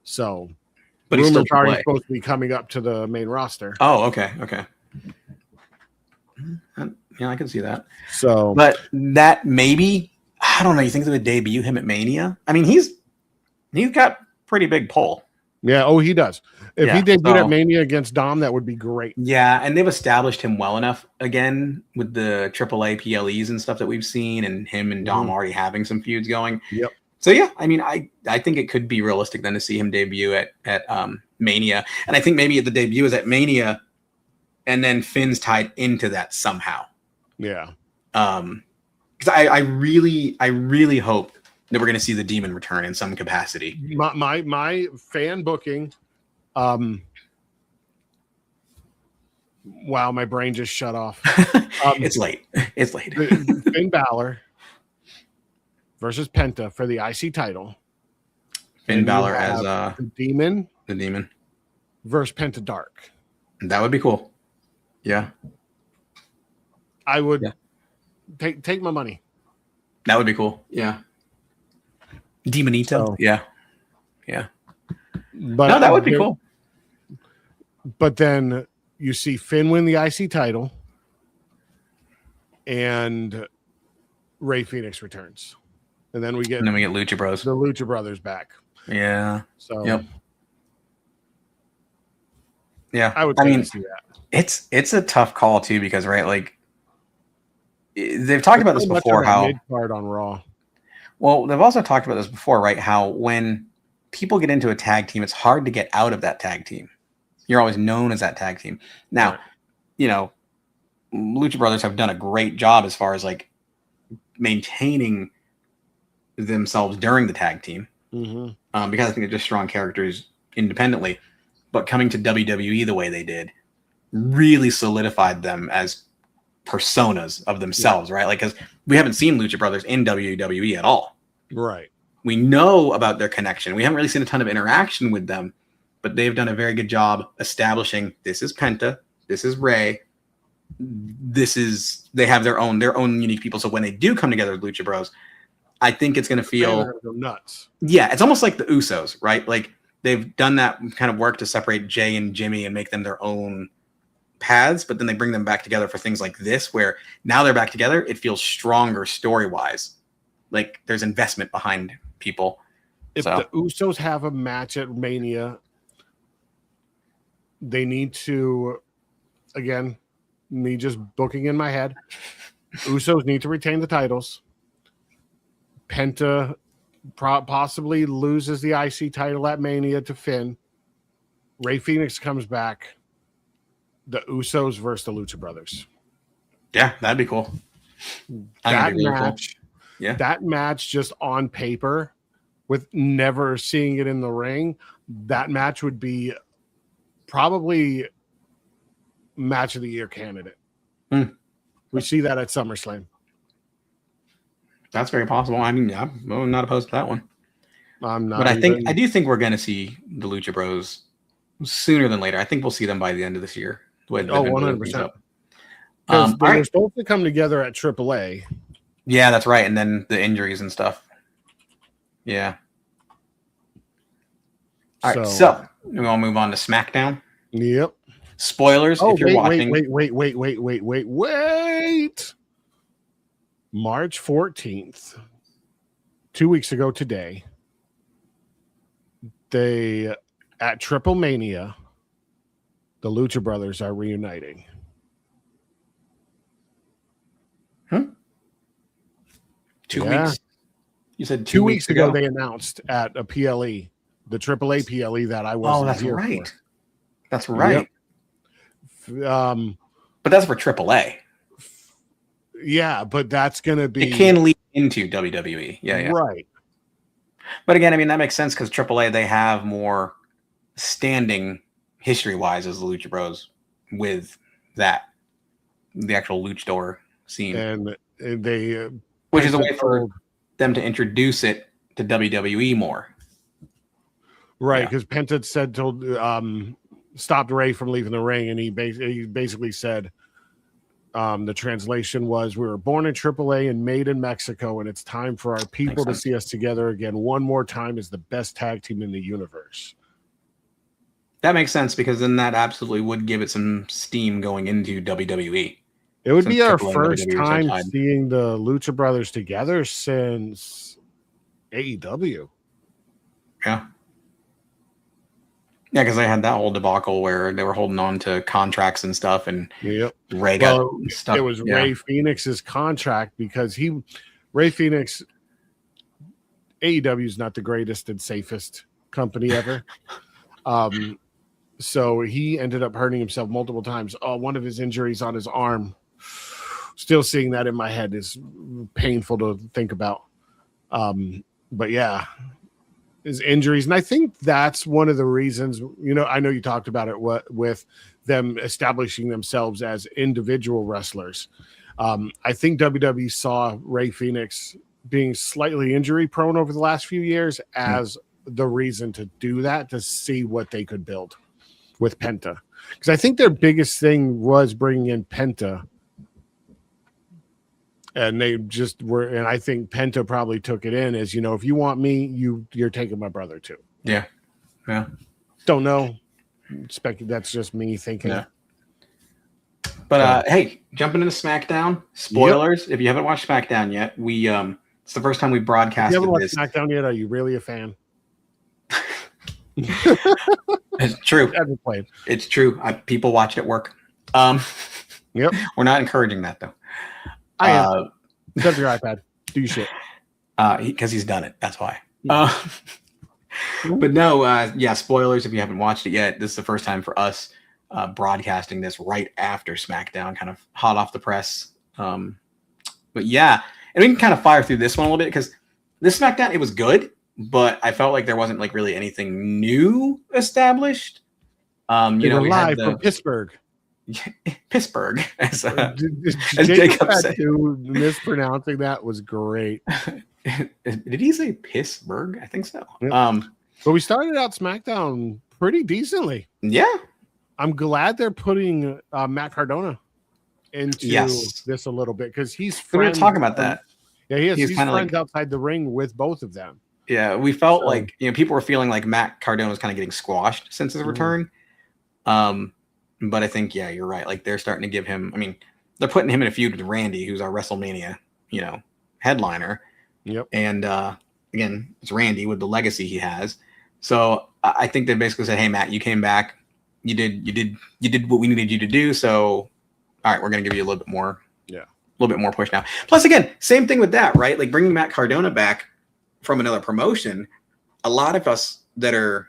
So, but he's still already supposed to be coming up to the main roster. Oh, okay. Yeah, I can see that. So, but that maybe, I don't know. You think they would debut him at Mania? I mean, he's got pretty big pull. Yeah. Oh, he does. If he debuted at Mania against Dom, that would be great. Yeah, and they've established him well enough again with the AAA PLEs and stuff that we've seen, and him and Dom already having some feuds going. Yep. So yeah, I mean, I think it could be realistic then to see him debut at Mania, and I think maybe the debut is at Mania, and then Finn's tied into that somehow. Yeah. Because I really hope that we're going to see the Demon return in some capacity. My fan booking. Wow, my brain just shut off. It's late. Finn Balor versus Penta for the IC title. Finn Balor as the Demon. The Demon versus Penta Dark. That would be cool. Yeah. I would take my money. That would be cool. Yeah. Demonito. Yeah. But no, that would be cool. But then you see Finn win the IC title, and Rey Fenix returns, and then we get Lucha Bros, the Lucha Brothers back. Yeah. So. Yep. Yeah, I would see that. It's a tough call too, because like they've talked about this before. How mid-card on Raw. Well, they've also talked about this before, right? How when people get into a tag team, it's hard to get out of that tag team. You're always known as that tag team. Now, Lucha Brothers have done a great job as far as like maintaining themselves during the tag team, because I think they're just strong characters independently. But coming to WWE the way they did really solidified them as personas of themselves, right? Like, because we haven't seen Lucha Brothers in WWE at all. Right. We know about their connection. We haven't really seen a ton of interaction with them, but they've done a very good job establishing this is Penta, this is Rey, they have their own unique people. So when they do come together with Lucha Bros, I think it's going to feel nuts. Yeah, it's almost like the Usos, right? Like they've done that kind of work to separate Jay and Jimmy and make them their own paths, but then they bring them back together for things like this, where now they're back together. It feels stronger story-wise. Like there's investment behind people. If the Usos have a match at Mania, they need to, again, me just booking in my head, Usos need to retain the titles. Penta possibly loses the IC title at Mania to Finn. Rey Fenix comes back. The Usos versus the Lucha Brothers. Yeah, that'd be cool. That match, that match just on paper, with never seeing it in the ring, that match would be probably match of the year candidate. We see that at SummerSlam. That's very possible. I mean, I'm not opposed to that one. I'm not. But I do think we're going to see the Lucha Bros sooner than later. I think we'll see them by the end of this year. 100%. Because they were supposed to come together at AAA. Yeah, that's right. And then the injuries and stuff. Yeah. All right, so we want to move on to SmackDown. Yep. Spoilers if you're watching. Wait. March 14th, 2 weeks ago today, at Triple Mania, the Lucha Brothers are reuniting. 2 weeks? You said 2 weeks ago they announced at a PLE, the AAA PLE that I wasn't here for. That's right. Yep. But that's for AAA. Yeah, but that's going to be... It can lead into WWE. Yeah. Right. But again, I mean, that makes sense because AAA, they have more standing history-wise as the Lucha Bros with that, the actual luchador scene. And they... which is a way for them to introduce it to WWE more. Right, because Penta stopped Rey from leaving the ring, and he basically said... the translation was, we were born in AAA and made in Mexico, and it's time for our people to see us together again one more time as the best tag team in the universe. That makes sense, because then that absolutely would give it some steam going into WWE. It would be our first time seeing the Lucha Brothers together since AEW. Yeah. Yeah, because they had that whole debacle where they were holding on to contracts and stuff, and Rey got stuck. It was Rey Fenix's contract because Rey Fenix, AEW is not the greatest and safest company ever. So he ended up hurting himself multiple times. One of his injuries on his arm, still seeing that in my head, is painful to think about. But yeah, his injuries. And I think that's one of the reasons, I know you talked about it with them establishing themselves as individual wrestlers. I think WWE saw Rey Fenix being slightly injury prone over the last few years as the reason to do that, to see what they could build with Penta. Because I think their biggest thing was bringing in Penta. And they just were, and I think Penta probably took it in as, if you want me, you're taking my brother too. Yeah. Don't know. That's just me thinking. Yeah. But hey, jumping into SmackDown, spoilers. If you haven't watched SmackDown yet, it's the first time we broadcasted this. If you haven't watched SmackDown yet, are you really a fan? It's true. It's true. People watch at work. Yep. We're not encouraging that though. I am. Shut your iPad. Do your shit. Because he's done it. That's why. But no, spoilers if you haven't watched it yet. This is the first time for us broadcasting this right after SmackDown, kind of hot off the press. But yeah, and we can kind of fire through this one a little bit because this SmackDown, it was good, but I felt like there wasn't like really anything new established. We live from Pittsburgh. Pittsburgh, as Jacob said. Mispronouncing that was great. Did he say Pittsburgh? I think so. Yep. But we started out SmackDown pretty decently. Yeah. I'm glad they're putting Matt Cardona into this a little bit because he's friends. We were talking about that. Yeah, he's friends outside the ring with both of them. Yeah, we felt like people were feeling like Matt Cardona was kind of getting squashed since his return. But I think you're right. Like they're starting to give him. I mean, they're putting him in a feud with Randy, who's our WrestleMania, headliner. Yep. And again, it's Randy with the legacy he has. So I think they basically said, "Hey, Matt, you came back. You did what we needed you to do. So, all right, we're going to give you a little bit more. Yeah, a little bit more push now. Plus, again, same thing with that, right? Like bringing Matt Cardona back from another promotion. A lot of us that are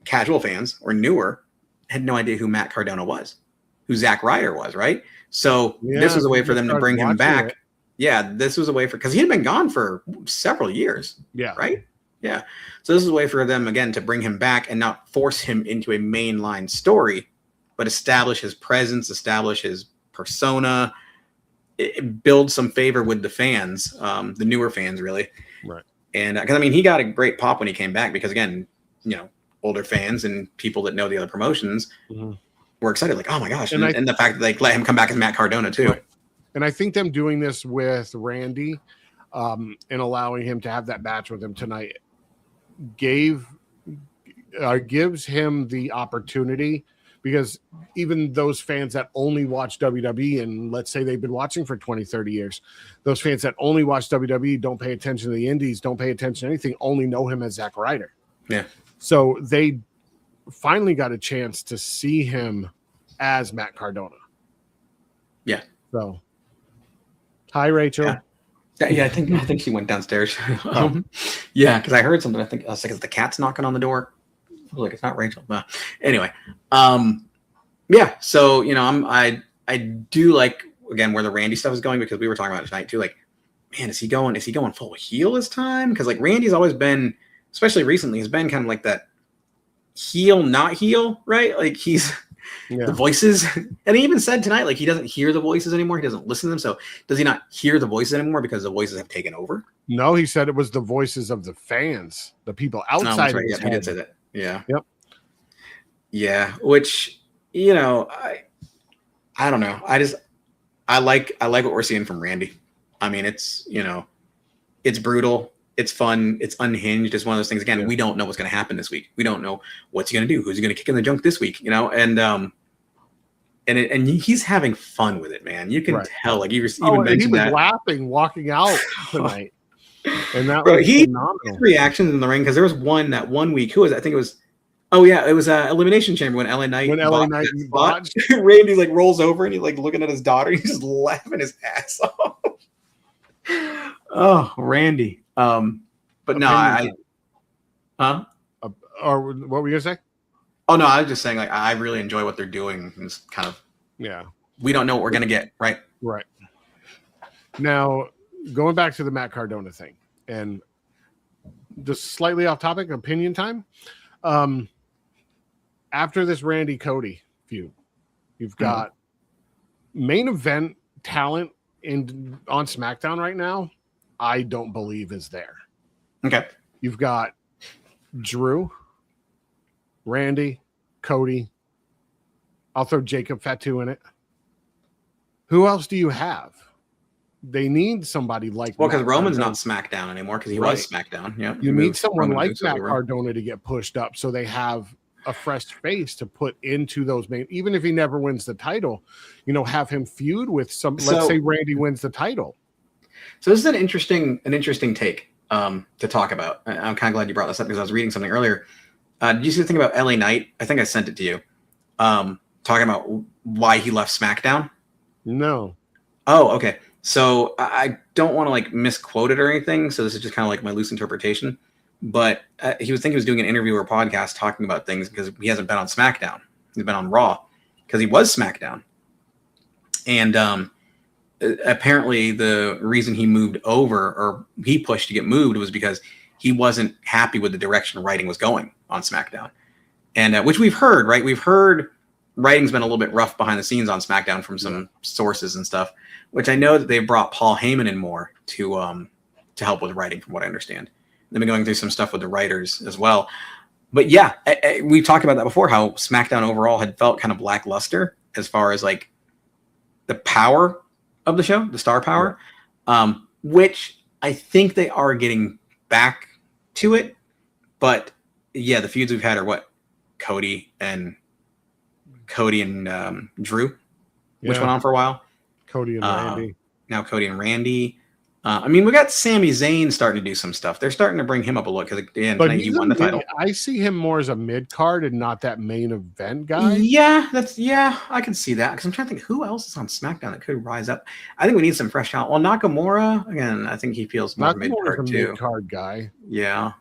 casual fans or newer had no idea who Matt Cardona was, who Zack Ryder was, right? So this was a way for them to bring him back. It. Yeah, this was a way because he had been gone for several years. Yeah. Right? Yeah. So this is a way for them, again, to bring him back and not force him into a mainline story, but establish his presence, establish his persona, build some favor with the fans, the newer fans, really. Right. And because, he got a great pop when he came back because, again, older fans and people that know the other promotions were excited. Like, oh, my gosh. And the fact that they let him come back as Matt Cardona, too. Right. And I think them doing this with Randy and allowing him to have that match with him tonight gives him the opportunity because even those fans that only watch WWE and let's say they've been watching for 20, 30 years, those fans that only watch WWE, don't pay attention to the indies, don't pay attention to anything, only know him as Zack Ryder. Yeah. So they finally got a chance to see him as Matt Cardona. Yeah. So hi, Rachel. Yeah, I think she went downstairs. Yeah, because I heard something. I was like, is the cat's knocking on the door? I was like, it's not Rachel. But anyway, yeah. So I do like again where the Randy stuff is going because we were talking about it tonight too. Like, man, is he going full heel this time? Because like Randy's always been, especially recently, has been kind of like that heel, not heel, right? Like he's. Yeah. The voices, and he even said tonight, like he doesn't hear the voices anymore. He doesn't listen to them. So does he not hear the voices anymore because the voices have taken over? No, he said it was the voices of the fans, the people outside. Right. Yeah, he did say that. Yeah. Yep. Yeah. Which I don't know. I like what we're seeing from Randy. It's it's brutal. It's fun. It's unhinged. It's one of those things. Again, we don't know what's going to happen this week. We don't know what's he going to do. Who's he going to kick in the junk this week? And he's having fun with it, man. You can tell. Like you even mentioned he was that. Laughing, walking out tonight, and that was phenomenal. His reactions in the ring because there was that one week. Who was it? I think it was. Oh yeah, it was Elimination Chamber when LA Knight botched. Randy like rolls over and he's like looking at his daughter. He's just laughing his ass off. Oh, Randy. But no, or what were you gonna say? Oh no, I was just saying like I really enjoy what they're doing. It's kind of we don't know what we're gonna get, right? Right. Now, going back to the Matt Cardona thing, and just slightly off topic, opinion time. After this Randy Cody feud, you've got main event talent on SmackDown right now. I don't believe is there. Okay. You've got Drew, Randy, Cody. I'll throw Jacob Fatu in it. Who else do you have? They need somebody like because Roman's not SmackDown anymore because he was SmackDown. Yeah. You need someone like Matt Cardona to get pushed up so they have a fresh face to put into those main, even if he never wins the title, have him feud with let's say Randy wins the title. So this is an interesting take to talk about. I'm kind of glad you brought this up because I was reading something earlier. Did you see the thing about LA Knight? I think I sent it to you. Talking about why he left SmackDown. No. Oh, okay. So I don't want to like misquote it or anything. So this is just kind of like my loose interpretation. But he was doing an interview or a podcast talking about things because he hasn't been on SmackDown. He's been on Raw because he was SmackDown. And apparently the reason he moved over or he pushed to get moved was because he wasn't happy with the direction writing was going on SmackDown. And which we've heard, right? We've heard writing's been a little bit rough behind the scenes on SmackDown from some sources and stuff, which I know that they've brought Paul Heyman in more to help with writing, from what I understand. They've been going through some stuff with the writers as well. But yeah, we've talked about that before, how SmackDown overall had felt kind of lackluster as far as like the power of the show, the star power, which I think they are getting back to it. But yeah, the feuds we've had are what? Cody and Drew, which went on for a while. Cody and Randy. Now Cody and Randy. I mean, we got Sami Zayn starting to do some stuff. They're starting to bring him up a look because tonight he won the title. I see him more as a mid card and not that main event guy. Yeah, I can see that because I'm trying to think who else is on SmackDown that could rise up. I think we need some fresh talent. Well, Nakamura again. I think he feels more mid card too. Mid card guy. Yeah.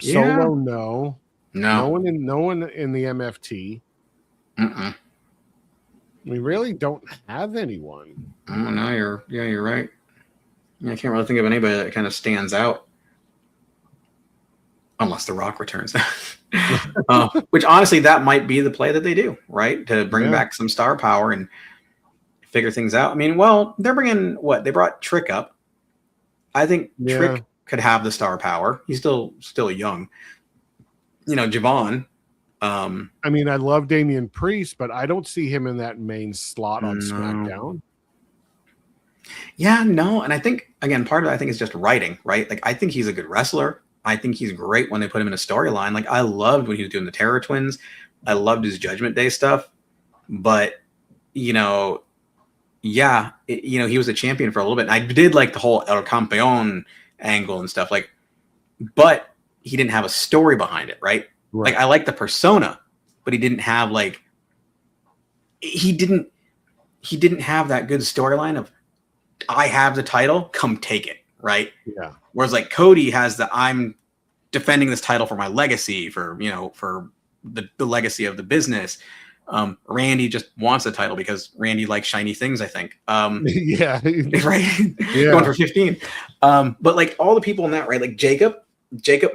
Solo, no. No one in the MFT. We really don't have anyone. Oh no, you're right. I can't really think of anybody that kind of stands out, unless The Rock returns. Which honestly, that might be the play that they do, right? To bring back some star power and figure things out. I mean, well, they're bringing what? They brought Trick up. I think Trick could have the star power. He's still young. Javon. I mean, I love Damian Priest, but I don't see him in that main slot on SmackDown. Yeah, no. And I think, again, part of it, I think, is just writing, right? Like, I think he's a good wrestler. I think he's great when they put him in a storyline. Like, I loved when he was doing the Terror Twins. I loved his Judgment Day stuff. But, he was a champion for a little bit. And I did like the whole El Campeón angle and stuff. Like, but he didn't have a story behind it, right? Like, I like the persona, but he didn't have he didn't have that good storyline of, I have the title, come take it, right? Yeah. Whereas like Cody has I'm defending this title for my legacy, for the legacy of the business. Randy just wants the title because Randy likes shiny things, I think. Yeah. Right? Yeah. Going for 15. But like all the people in that, right? Like Jacob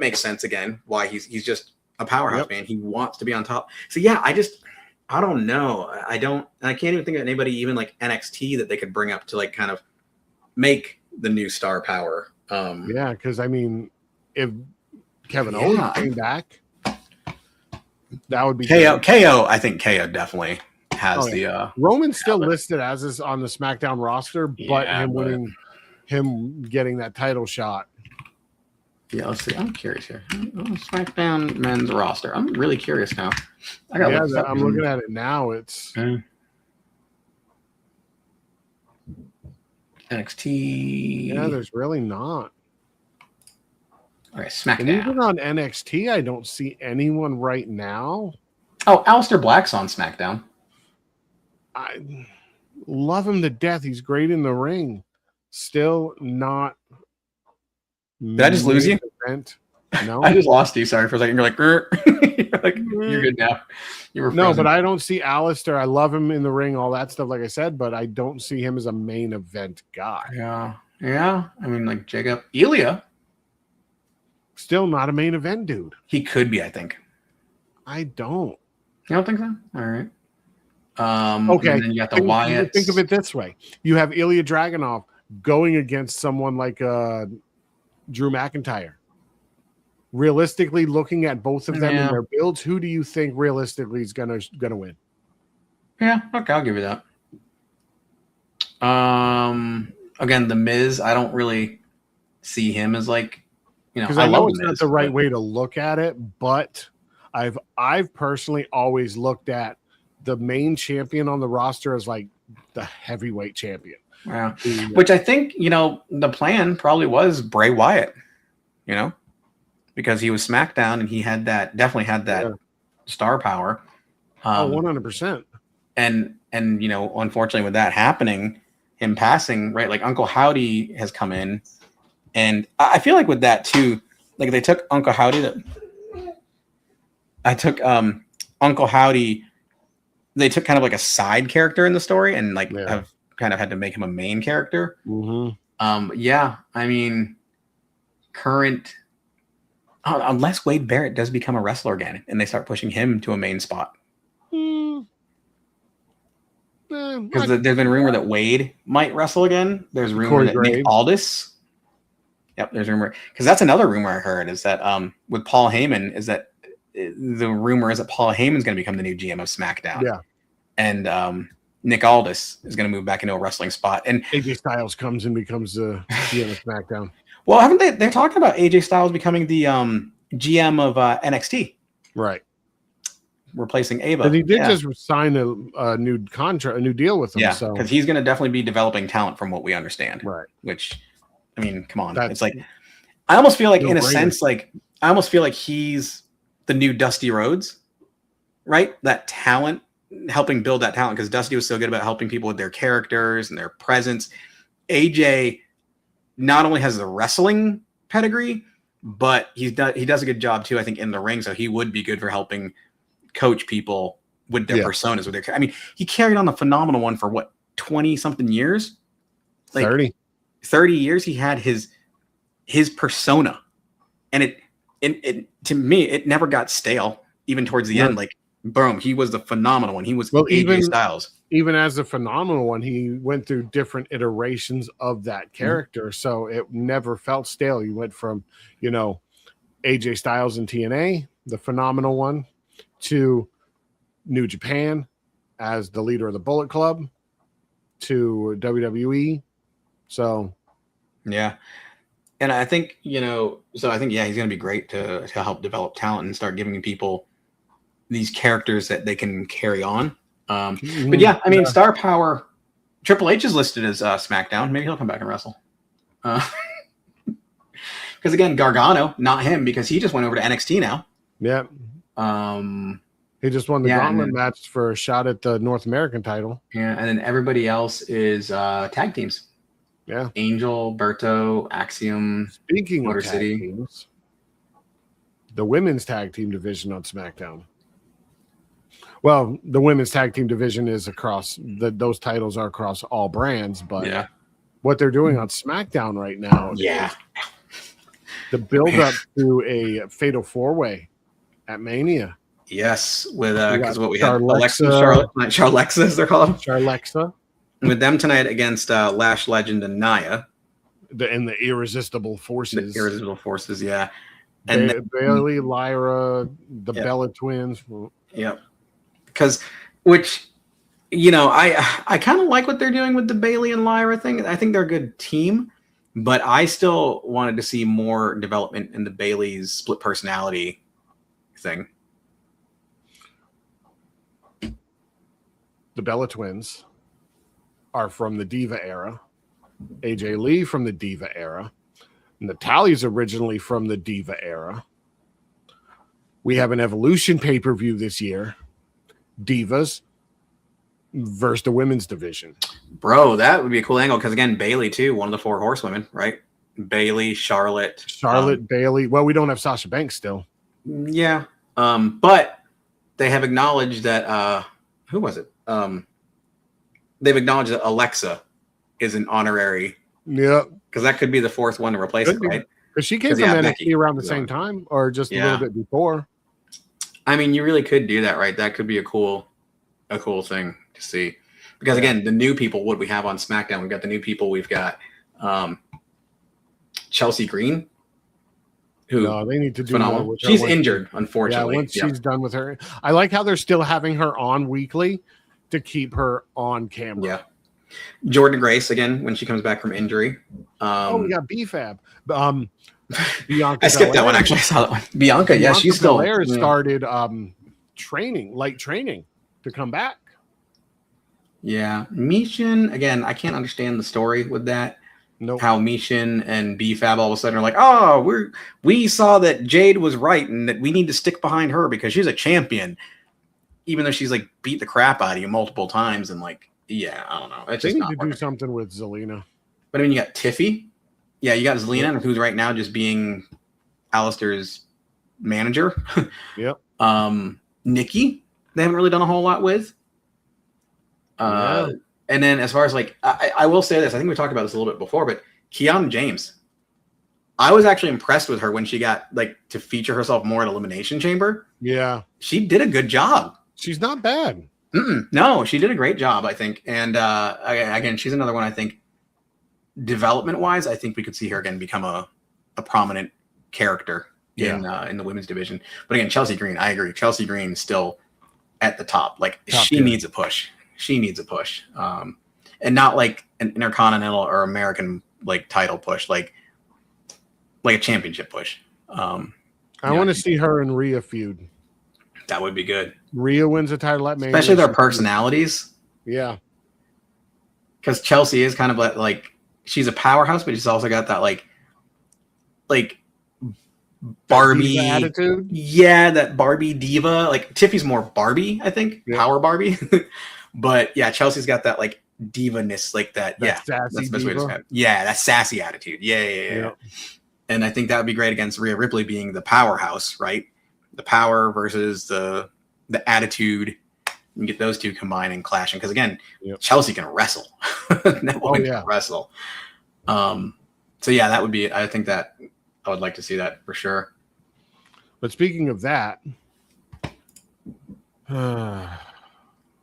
makes sense again, why he's just a powerhouse man. He wants to be on top. So yeah, I don't know. I can't even think of anybody even like NXT that they could bring up to like kind of make the new star power. Yeah, because I mean, if Kevin Owens came back, that would be KO. KO, I think KO definitely has the Roman's still listed as is on the SmackDown roster, but him getting that title shot. Yeah, let's see. I'm curious here. SmackDown men's roster. I'm really curious now. I'm looking at it now. It's NXT. Yeah, there's really not. All right, SmackDown. And even on NXT, I don't see anyone right now. Oh, Aleister Black's on SmackDown. I love him to death. He's great in the ring. Still not. Did I just lose you? No, I just lost you. Sorry for a second. You're like, you're good now. You were frozen. No, but I don't see Aleister. I love him in the ring, all that stuff, like I said, but I don't see him as a main event guy. Yeah. I mean, like Jacob Ilya, still not a main event dude. He could be, I think. I don't. You don't think so? All right. Okay. And then you got the Wyatt. Think of it this way: you have Ilya Dragunov going against someone like Drew McIntyre. Realistically, looking at both of them in their builds, who do you think realistically is gonna win? Yeah, okay, I'll give you that. Again, the Miz, I don't really see him as like, because I know it's not the right way to look at it, but I've personally always looked at the main champion on the roster as like the heavyweight champion. Yeah, which I think the plan probably was Bray Wyatt. because he was SmackDown and he had definitely had that star power. 100%. And unfortunately with that happening, him passing, right? Like Uncle Howdy has come in, and I feel like with that too, like they took Uncle Howdy. Uncle Howdy. They took kind of like a side character in the story, and like have kind of had to make him a main character. I mean, unless Wade Barrett does become a wrestler again, and they start pushing him to a main spot. Because there's been rumor that Wade might wrestle again. There's rumor that Nick Aldis. Yep, there's rumor, because that's another rumor I heard is that with Paul Heyman is that the rumor is that Paul Heyman's going to become the new GM of SmackDown. Yeah, and Nick Aldis is going to move back into a wrestling spot, and AJ Styles comes and becomes the GM of SmackDown. Well, haven't they? They're talking about AJ Styles becoming the GM of NXT, right? Replacing Ava. But he did just sign a new contract, a new deal with him. Yeah, so because he's going to definitely be developing talent from what we understand. Right. Which, I mean, come on. It's like, I almost feel like, in a sense, like, I almost feel like he's the new Dusty Rhodes, right? That talent, helping build that talent, because Dusty was so good about helping people with their characters and their presence. AJ not only has the wrestling pedigree, but he does a good job too, I think, in the ring. So he would be good for helping coach people with their personas, with their. I mean, he carried on the Phenomenal One for what, 20-something years, like 30 years. He had his persona, and it to me it never got stale. Even towards the end, like boom, he was the Phenomenal One. He was AJ Styles. Even as a Phenomenal One, he went through different iterations of that character, so it never felt stale. You went from, AJ Styles in TNA, the Phenomenal One, to New Japan as the leader of the Bullet Club, to WWE. So, yeah. And I think, he's going to be great to help develop talent and start giving people these characters that they can carry on. But yeah, I mean, star power. Triple H is listed as SmackDown. Maybe he'll come back and wrestle. Because again, Gargano, not him, because he just went over to NXT now. Yeah. He just won the gauntlet match for a shot at the North American title. Yeah, and then everybody else is tag teams. Yeah. Angel, Berto, Axiom. Speaking Motor of tag City teams, the women's tag team division on SmackDown. Well, the women's tag team division is across those titles are across all brands, but what they're doing on SmackDown right now, is the build up to a fatal 4-way at Mania. Yes, with because what we had, Charlexa, as they're called, Charlexa, with them tonight against Lash Legend and Nia, and the Irresistible Forces. Yeah, and Bailey, Lyra, the Bella Twins. Yep. Because, I kind of like what they're doing with the Bailey and Lyra thing. I think they're a good team, but I still wanted to see more development in the Bailey's split personality thing. The Bella Twins are from the Diva era. AJ Lee from the Diva era. Natalya's originally from the Diva era. We have an Evolution pay-per-view this year. Divas versus the women's division. Bro, that would be a cool angle, because again, Bailey too, one of the 4 horsewomen, right? Bailey, Charlotte, Bailey. Well, we don't have Sasha Banks still. Yeah. But they have acknowledged that who was it? They've acknowledged that Alexa is an honorary. Yeah. Because that could be the 4th one to replace it, right? Because she came from NXT around the same time, or just a little bit before. I mean, you really could do that, right? That could be a cool thing to see. Because again, the new people, what we have on SmackDown, we've got the new people. We've got Chelsea Green, who they need to do phenomenal. more with her. She's injured, unfortunately. Yeah, once she's done with her, I like how they're still having her on weekly to keep her on camera. Yeah. Jordan Grace again when she comes back from injury. We got BFAB. Bianca I skipped that one, actually. I saw that one. Bianca, she's still started light training to come back. Yeah. Michin, again, I can't understand the story with that. Nope. How Michin and B-Fab all of a sudden are like, oh, we saw that Jade was right and that we need to stick behind her because she's a champion, even though she's like beat the crap out of you multiple times. And like, yeah, I don't know. It's they just need not to working. do something with Zelina. But I mean, you got Tiffy. Yeah, you got Zelina, who's right now just being Alistair's manager. Yep. Nikki, they haven't really done a whole lot with. And then as far as like, I will say this, I think we talked about this a little bit before, but Kiana James, I was actually impressed with her when she got like to feature herself more at Elimination Chamber. Yeah. She did a good job. She's not bad. No, she did a great job, I think. And again, she's another one, I think, development wise, I think we could see her again become a prominent character in the women's division. But again, Chelsea Green, I agree. Chelsea Green is still at the top. Like she needs a push. She needs a push. And not like an intercontinental or American like title push, like a championship push. I want to see her and Rhea feud. That would be good. Rhea wins the title at Mania. Especially their personalities. Yeah. Because Chelsea is kind of like she's a powerhouse, but she's also got that like Barbie attitude. Yeah, that Barbie diva. Like Tiffy's more Barbie, I think. Yeah. Power Barbie. But yeah, Chelsea's got that like diva-ness, like that. Yeah, that's the best way to describe it. Yeah, that sassy attitude. Yeah. And I think that would be great against Rhea Ripley being the powerhouse, right? The power versus the attitude. You get those two combined and clashing. Because again, Chelsea can wrestle. Can wrestle. So yeah, that would be. I think that I would like to see that for sure. But speaking of that,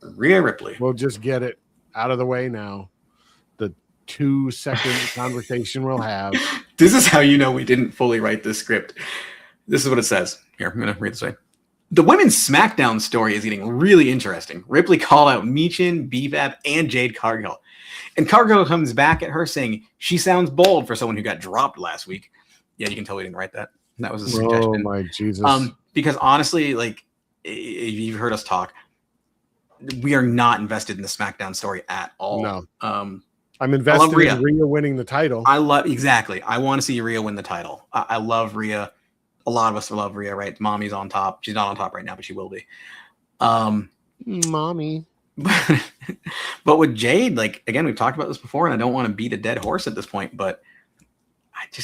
Rhea Ripley. We'll just get it out of the way now. The 2-second conversation we'll have. This is how you know we didn't fully write this script. This is what it says. Here, I'm going to read this way. The women's SmackDown story is getting really interesting. Ripley called out Michin, B-Fab, and Jade Cargill. And Cargill comes back at her saying, she sounds bold for someone who got dropped last week. Yeah, you can tell we didn't write that. That was a suggestion. Oh, my Jesus. Because honestly, like, if you've heard us talk, we are not invested in the SmackDown story at all. No. I'm invested in Rhea winning the title. I want to see Rhea win the title. I love Rhea. A lot of us love Rhea, right? Mommy's on top. She's not on top right now, but she will be. Mommy. But with Jade, like, again, we've talked about this before, and I don't want to beat a dead horse at this point, but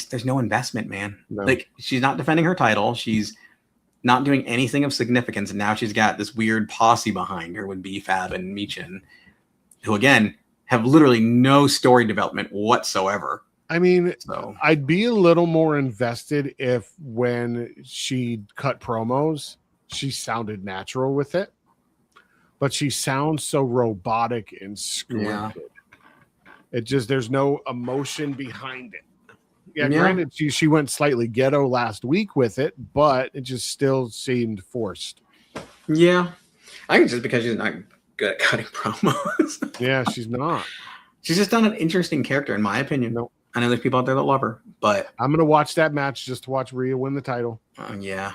there's no investment, man. No. Like, she's not defending her title. She's not doing anything of significance, and now she's got this weird posse behind her with B-Fab and Michin, who, again, have literally no story development whatsoever. I mean, I'd be a little more invested if when she cut promos, she sounded natural with it. But she sounds so robotic and scripted. Yeah. It just, there's no emotion behind it. Yeah, granted, she went slightly ghetto last week with it, but it just still seemed forced. Yeah. I think it's just because she's not good at cutting promos. Yeah, she's not. She's just not an interesting character, in my opinion. Nope. I know there's people out there that love her, but I'm going to watch that match just to watch Rhea win the title. Yeah.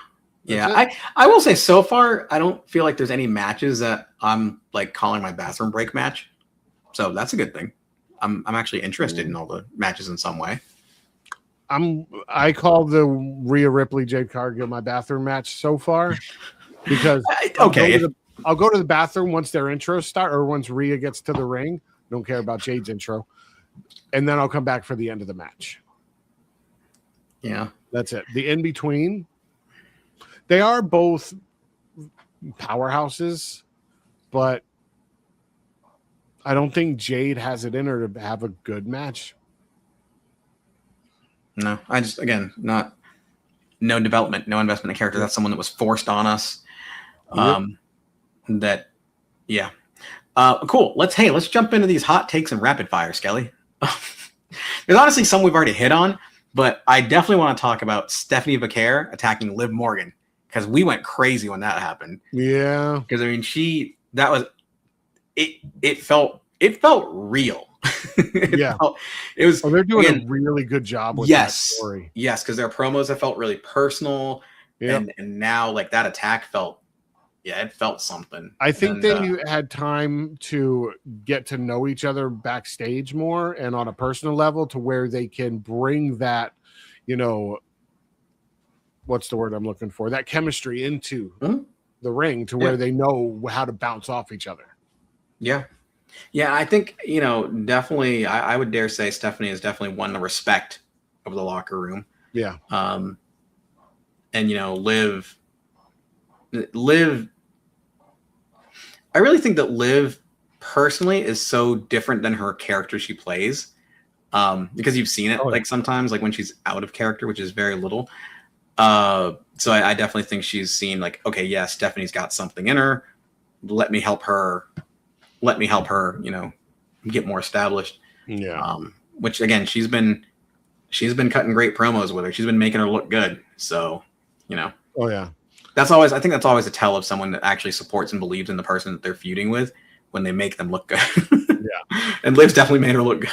I will say so far, I don't feel like there's any matches that I'm like calling my bathroom break match. So that's a good thing. I'm actually interested in all the matches in some way. I call the Rhea Ripley Jade Cargill my bathroom match so far because I'll go to the bathroom once their intros start or once Rhea gets to the ring. Don't care about Jade's intro. And then I'll come back for the end of the match. Yeah. That's it. The in-between, they are both powerhouses, but I don't think Jade has it in her to have a good match. No, I just, again, no development, no investment in character. That's someone that was forced on us. Cool. Let's jump into these hot takes and rapid fire, Skelly. There's honestly some we've already hit on, but I definitely want to talk about Stephanie Vaquer attacking Liv Morgan because we went crazy when that happened. Yeah. Because I mean, it felt real. It was. They're doing a really good job with that story. Yes, because their promos have felt really personal, and now like that attack felt it felt something. I think they had time to get to know each other backstage more and on a personal level to where they can bring that, what's the word I'm looking for? That chemistry into the ring to where they know how to bounce off each other. Yeah. Yeah, I think, definitely, I would dare say Stephanie has definitely won the respect of the locker room. Yeah. And, Liv, I really think that Liv personally is so different than her character she plays. Because you've seen it like sometimes like when she's out of character, which is very little. So I definitely think she's seen like, okay, yeah, Stephanie's got something in her. Let me help her, get more established. Yeah. Which again, she's been cutting great promos with her. She's been making her look good. So, Oh yeah. I think that's always a tell of someone that actually supports and believes in the person that they're feuding with when they make them look good. Yeah. And Liv's definitely made her look good.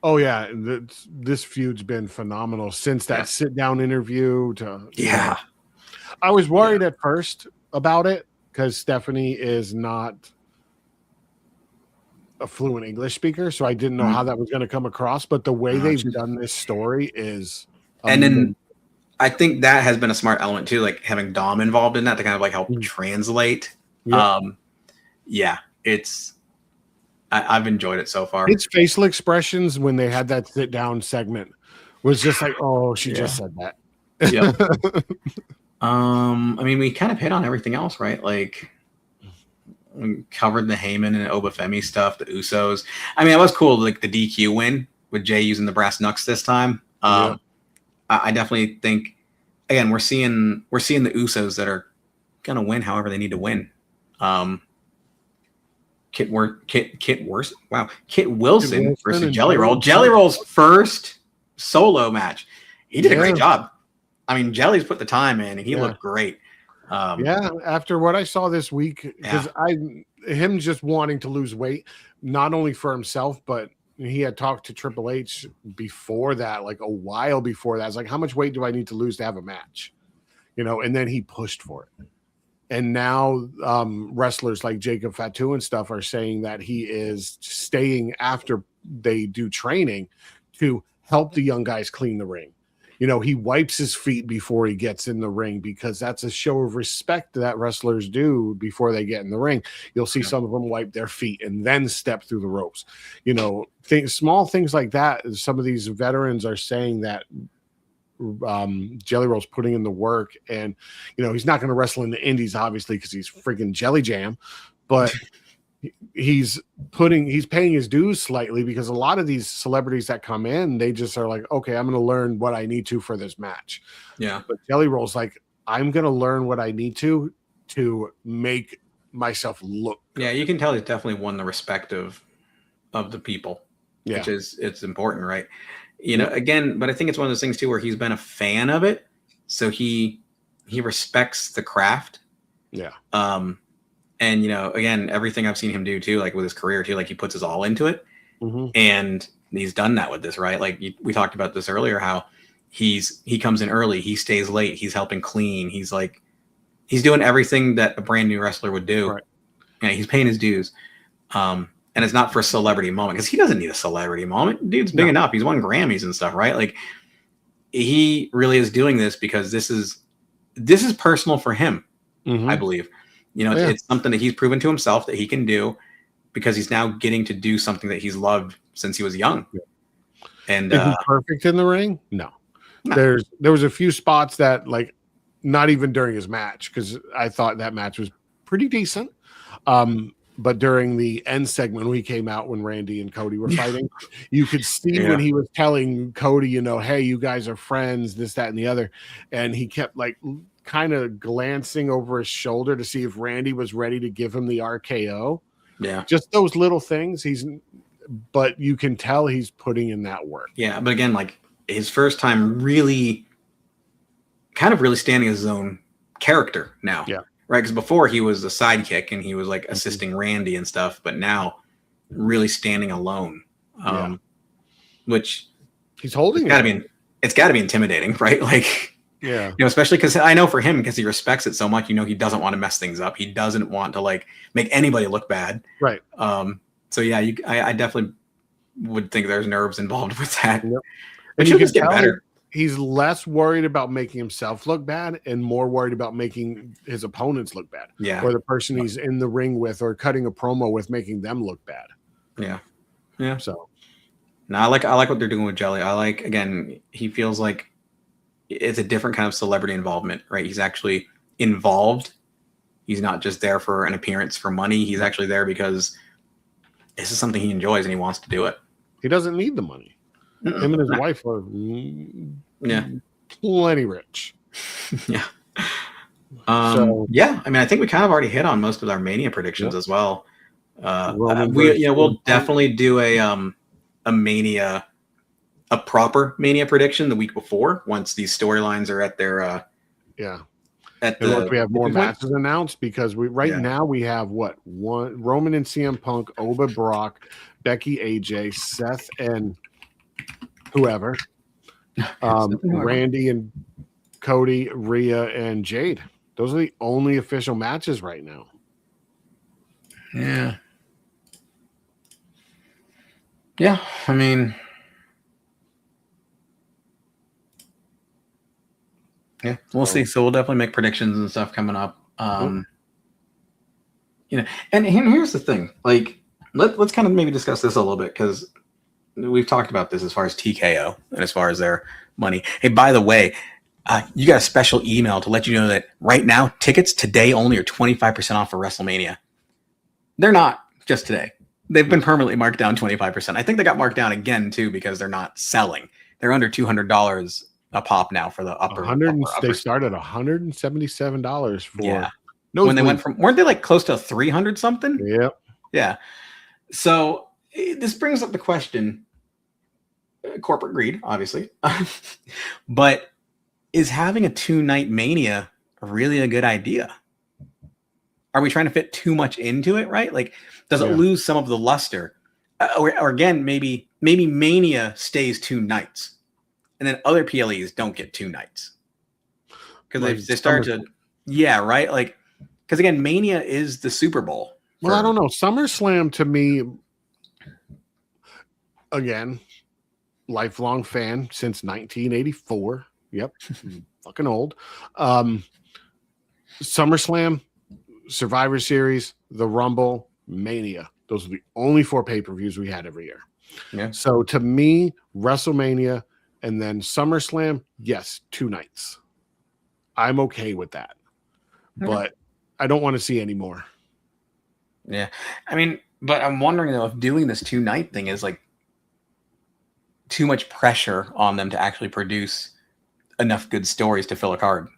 Oh yeah. This feud's been phenomenal since that sit down interview I was worried at first about it because Stephanie is not a fluent English speaker, so I didn't know how that was going to come across. But the way they've done this story is amazing. And then I think that has been a smart element too, like having Dom involved in that to kind of like help translate. Yep. I've enjoyed it so far. Its facial expressions when they had that sit down segment was just like, oh, she just said that. Yeah. I mean, we kind of hit on everything else, right? Like we covered the Heyman and Oba Femi stuff, the Usos. I mean, it was cool, like the DQ win with Jay using the brass knucks this time. I definitely think, again, we're seeing the Usos that are gonna win however they need to win. Kit Wilson versus Jelly Roll. Jelly Roll's first solo match. He did a great job. I mean, Jelly's put the time in, and he looked great. After what I saw this week, because him just wanting to lose weight, not only for himself, but he had talked to Triple H before that, like a while before that. It's like, how much weight do I need to lose to have a match? And then he pushed for it. And now wrestlers like Jacob Fatu and stuff are saying that he is staying after they do training to help the young guys clean the ring. He wipes his feet before he gets in the ring because that's a show of respect that wrestlers do before they get in the ring. You'll see some of them wipe their feet and then step through the ropes. Small things like that. Some of these veterans are saying that Jelly Roll's putting in the work, and he's not going to wrestle in the indies obviously because he's freaking Jelly Jam, but he's paying his dues slightly because a lot of these celebrities that come in, they just are like, okay, I'm going to learn what I need to for this match. But Jelly Roll's like, I'm going to learn what I need to make myself look good. You can tell he's definitely won the respect of the people, which it's important, right? Again, but I think it's one of those things too where he's been a fan of it, so he respects the craft. And again, everything I've seen him do too, like with his career too, like he puts his all into it, and he's done that with this, right? Like we talked about this earlier, how he comes in early, he stays late, he's helping clean, he's doing everything that a brand new wrestler would do. Right. He's paying his dues. And it's not for a celebrity moment because he doesn't need a celebrity moment. Dude's big enough. He's won Grammys and stuff, right? Like he really is doing this because this is personal for him. I believe, it's something that he's proven to himself that he can do because he's now getting to do something that he's loved since he was young. And is he perfect in the ring? No. There was a few spots that, like, not even during his match, because I thought that match was pretty decent. But during the end segment, when he came out when Randy and Cody were fighting, you could see when he was telling Cody, hey, you guys are friends, this, that, and the other. And he kept like kind of glancing over his shoulder to see if Randy was ready to give him the RKO. Yeah. Just those little things. But you can tell he's putting in that work. Yeah. But again, like his first time really standing as his own character now. Yeah. Right, because before he was a sidekick and he was like assisting Randy and stuff, but now really standing alone, which he's holding it's got to be intimidating, right? Like Yeah. Especially because I know for him, because he respects it so much, he doesn't want to mess things up. He doesn't want to like make anybody look bad. Right. So yeah, I definitely would think there's nerves involved with that. Yep. But he'll just get better. He's less worried about making himself look bad and more worried about making his opponents look bad. Yeah. Or the person he's in the ring with or cutting a promo with, making them look bad. Yeah. Yeah. So no, I like what they're doing with Jelly. I like, again, he feels like it's a different kind of celebrity involvement, right? He's actually involved. He's not just there for an appearance for money. He's actually there because this is something he enjoys and he wants to do it. He doesn't need the money. Him and his wife are plenty rich. Yeah. Yeah. I mean, I think we kind of already hit on most of our Mania predictions as well. We'll definitely do a Mania, a proper Mania prediction the week before, once these storylines are at their once we have more matches announced, because now we have one Roman and CM Punk, Oba, Brock, Becky, AJ, Seth, and whoever, Randy and Cody, Rhea, and Jade. Those are the only official matches right now. Yeah. Yeah, I mean, yeah, we'll see. So we'll definitely make predictions and stuff coming up. And here's the thing. Like, let's kind of maybe discuss this a little bit, because we've talked about this as far as TKO and as far as their money. Hey, by the way, you got a special email to let you know that right now, tickets today only are 25% off for WrestleMania. They're not just today. They've been permanently marked down 25%. I think they got marked down again, too, because they're not selling. They're under $200 a pop now for the upper. They started $177 for. Yeah. When they went from, weren't they like close to 300 something? Yeah. Yeah. So this brings up the question, corporate greed, obviously, but is having a 2-night Mania really a good idea? Are we trying to fit too much into it, right? Like, does it lose some of the luster? Or again, maybe Mania stays 2 nights, and then other PLEs don't get 2 nights. Because they start to, right? Like, because again, Mania is the Super Bowl. Well, I don't know. SummerSlam, to me, again, lifelong fan since 1984. Yep. Fucking old. SummerSlam, Survivor Series, the Rumble, Mania. Those are the only 4 pay-per-views we had every year. Yeah. So to me, WrestleMania and then SummerSlam, yes, 2 nights. I'm okay with that. But I don't want to see any more. Yeah. I mean, but I'm wondering though, if doing this 2-night thing is like too much pressure on them to actually produce enough good stories to fill a card.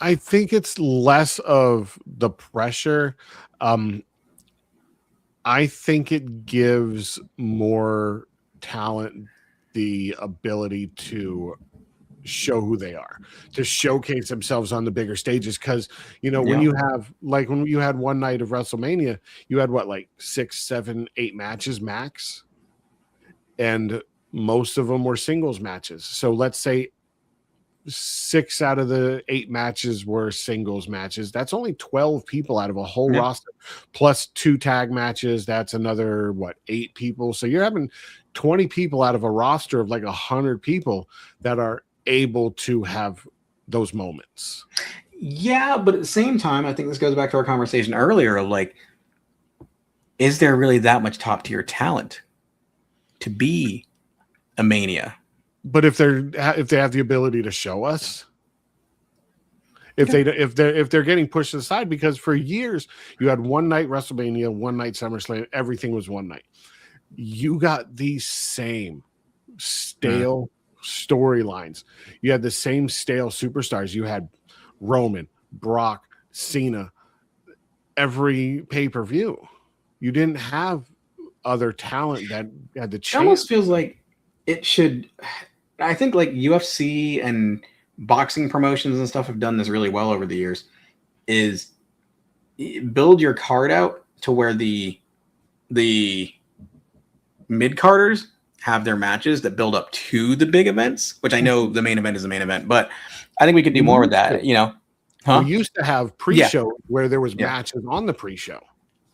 I think it's less of the pressure. I think it gives more talent the ability to show who they are, to showcase themselves on the bigger stages. Because when you have, like, when you had one night of WrestleMania, you had what, like 6, 7, 8 matches max, and most of them were singles matches. So let's say 6 out of the 8 matches were singles matches. That's only 12 people out of a whole roster, plus 2 tag matches. That's another 8 people. So you're having 20 people out of a roster of like 100 people that are able to have those moments. Yeah, but at the same time, I think this goes back to our conversation earlier of like, is there really that much top tier talent to be a Mania? But if they have the ability to show us, if they're getting pushed aside, because for years you had one night WrestleMania, one night SummerSlam, everything was one night. You got these same stale storylines. You had the same stale superstars. You had Roman, Brock, Cena, every pay-per-view. You didn't have other talent that had the chance. It almost feels like it should. I think like UFC and boxing promotions and stuff have done this really well over the years, is build your card out to where the mid-carders have their matches that build up to the big events, which I know the main event is the main event, but I think we could do more with that, you know. We used to have pre-show where there was matches on the pre-show.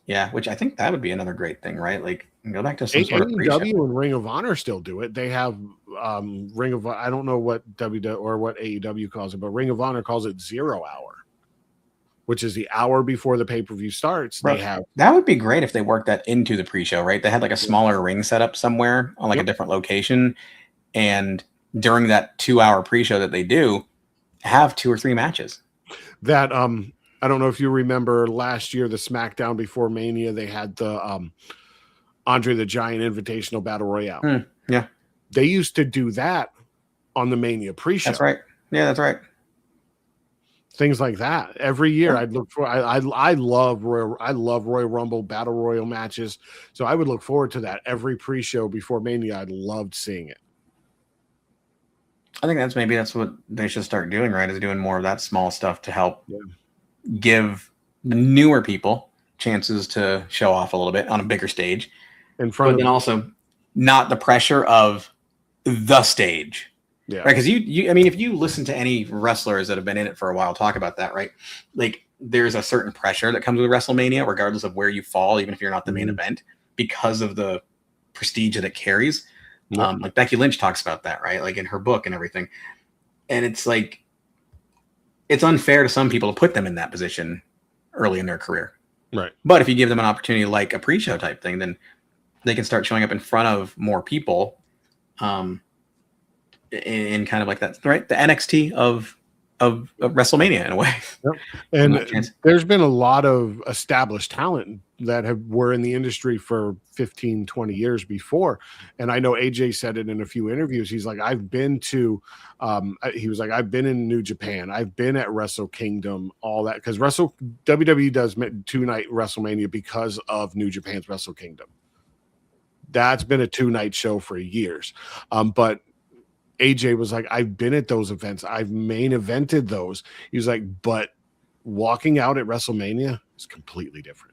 Yeah, which I think that would be another great thing, right? Like go back to some sort of pre-show. AEW and Ring of Honor still do it. They have Ring of, I don't know what WWE or what AEW calls it, but Ring of Honor calls it 0 hour, which is the hour before the pay-per-view starts. Right. They have that would be great if they worked that into the pre-show, right? They had like a smaller ring set up somewhere on like a different location, and during that 2-hour pre-show that they do, have 2 or 3 matches. That I don't know if you remember last year, the SmackDown before Mania, they had the Andre the Giant Invitational Battle Royale. Yeah. They used to do that on the Mania pre-show. That's right. Yeah, that's right. Things like that. Every year I'd look for I love Royal Rumble Battle Royal matches. So I would look forward to that every pre-show before Mania. I loved seeing it. I think that's what they should start doing, right? Is doing more of that small stuff to help give the newer people chances to show off a little bit on a bigger stage. But then also not the pressure of the stage. Yeah. Right. Because I mean, if you listen to any wrestlers that have been in it for a while talk about that, right? Like there's a certain pressure that comes with WrestleMania, regardless of where you fall, even if you're not the main event, because of the prestige that it carries. Like Becky Lynch talks about that, right? Like in her book and everything. And it's like, it's unfair to some people to put them in that position early in their career. Right. But if you give them an opportunity like a pre-show type thing, then they can start showing up in front of more people. In kind of like that, right? The NXT of WrestleMania in a way. Yep. And there's been a lot of established talent that were in the industry for 15, 20 years before. And I know AJ said it in a few interviews. He's like, I've been to, he was like, I've been in New Japan. I've been at Wrestle Kingdom, all that. Because WWE does 2-night WrestleMania because of New Japan's Wrestle Kingdom. That's been a 2-night show for years. But AJ was like, I've been at those events. I've main evented those. He was like, but walking out at WrestleMania is completely different.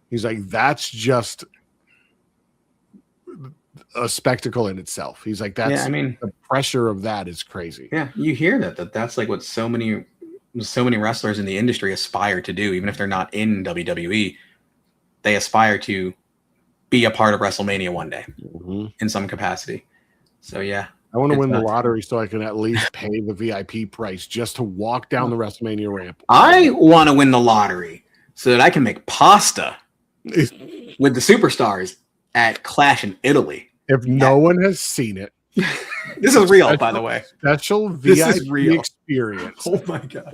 He's like, that's just a spectacle in itself. He's like, that's, the pressure of that is crazy. Yeah. You hear that's like what so many wrestlers in the industry aspire to do. Even if they're not in WWE, they aspire to be a part of WrestleMania one day in some capacity. So yeah. I want to win the lottery so I can at least pay the VIP price just to walk down the WrestleMania ramp. I want to win the lottery so that I can make pasta with the superstars at Clash in Italy. If no one has seen it, this is real, by the way. Special VIP experience. Oh my god!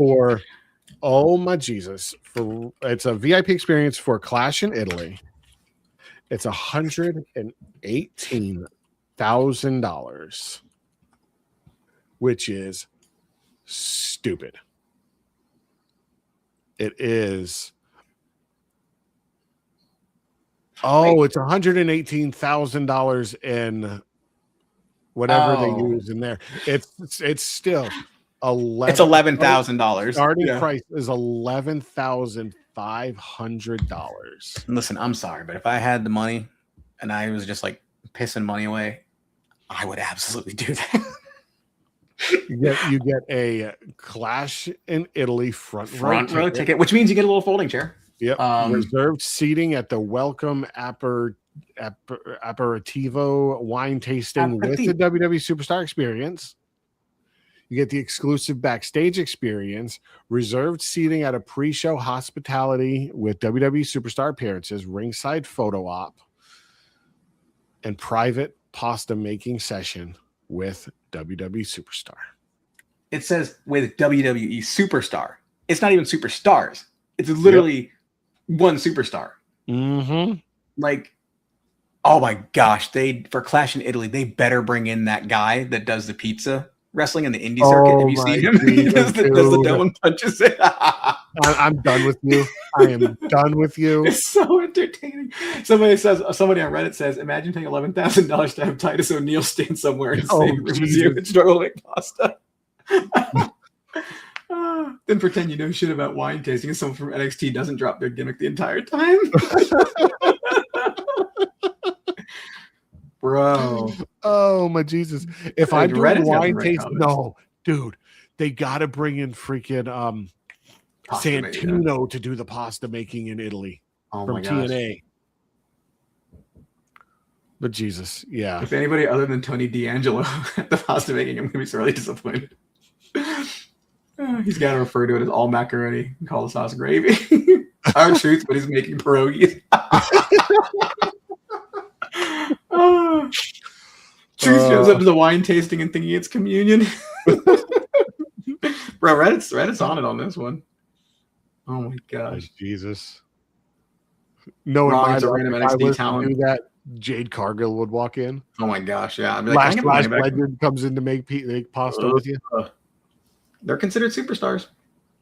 It's a VIP experience for Clash in Italy. It's $118,000. Which is stupid. It is. Oh, it's $118,000 in whatever they use in there. It's still It's $11,000. Starting price is $11,500. Listen, I'm sorry, but if I had the money and I was just like pissing money away, I would absolutely do that. You get a Clash in Italy front row ticket, which means you get a little folding chair. Yep. Reserved seating at the welcome aperitivo wine tasting with the WWE Superstar Experience. You get the exclusive backstage experience, reserved seating at a pre-show hospitality with WWE Superstar appearances, ringside photo op, and private pasta making session with WWE Superstar. It says with WWE Superstar. It's not even superstars. It's literally one superstar. Like, oh my gosh, for Clash in Italy, they better bring in that guy that does the pizza wrestling in the indie circuit. Have you seen him? He does the dough and punches it. I'm done with you. I am done with you. It's so entertaining. Somebody on Reddit says, imagine paying $11,000 to have Titus O'Neil stand somewhere and say, you and struggle to make pasta. Then pretend you know shit about wine tasting and someone from NXT doesn't drop their gimmick the entire time. Bro, bro. Oh my Jesus! If I do Reddit's got some wine right taste, comments. no, dude, they got to bring in freaking Santino to do the pasta making in Italy from TNA. But Jesus, yeah. If anybody other than Tony D'Angelo at the pasta making, I'm gonna be sorely disappointed. He's got to refer to it as all macaroni and call the sauce gravy. Our truth, but he's making pierogies. Truth shows up to the wine tasting and thinking it's communion. Bro, Reddit's on it on this one. Oh my gosh, Jesus! No, Wrong, if random I NXT was talent. to do that, Jade Cargill would walk in. Oh my gosh, yeah. I'd be like, Lash Legend comes in to make pasta with you. They're considered superstars.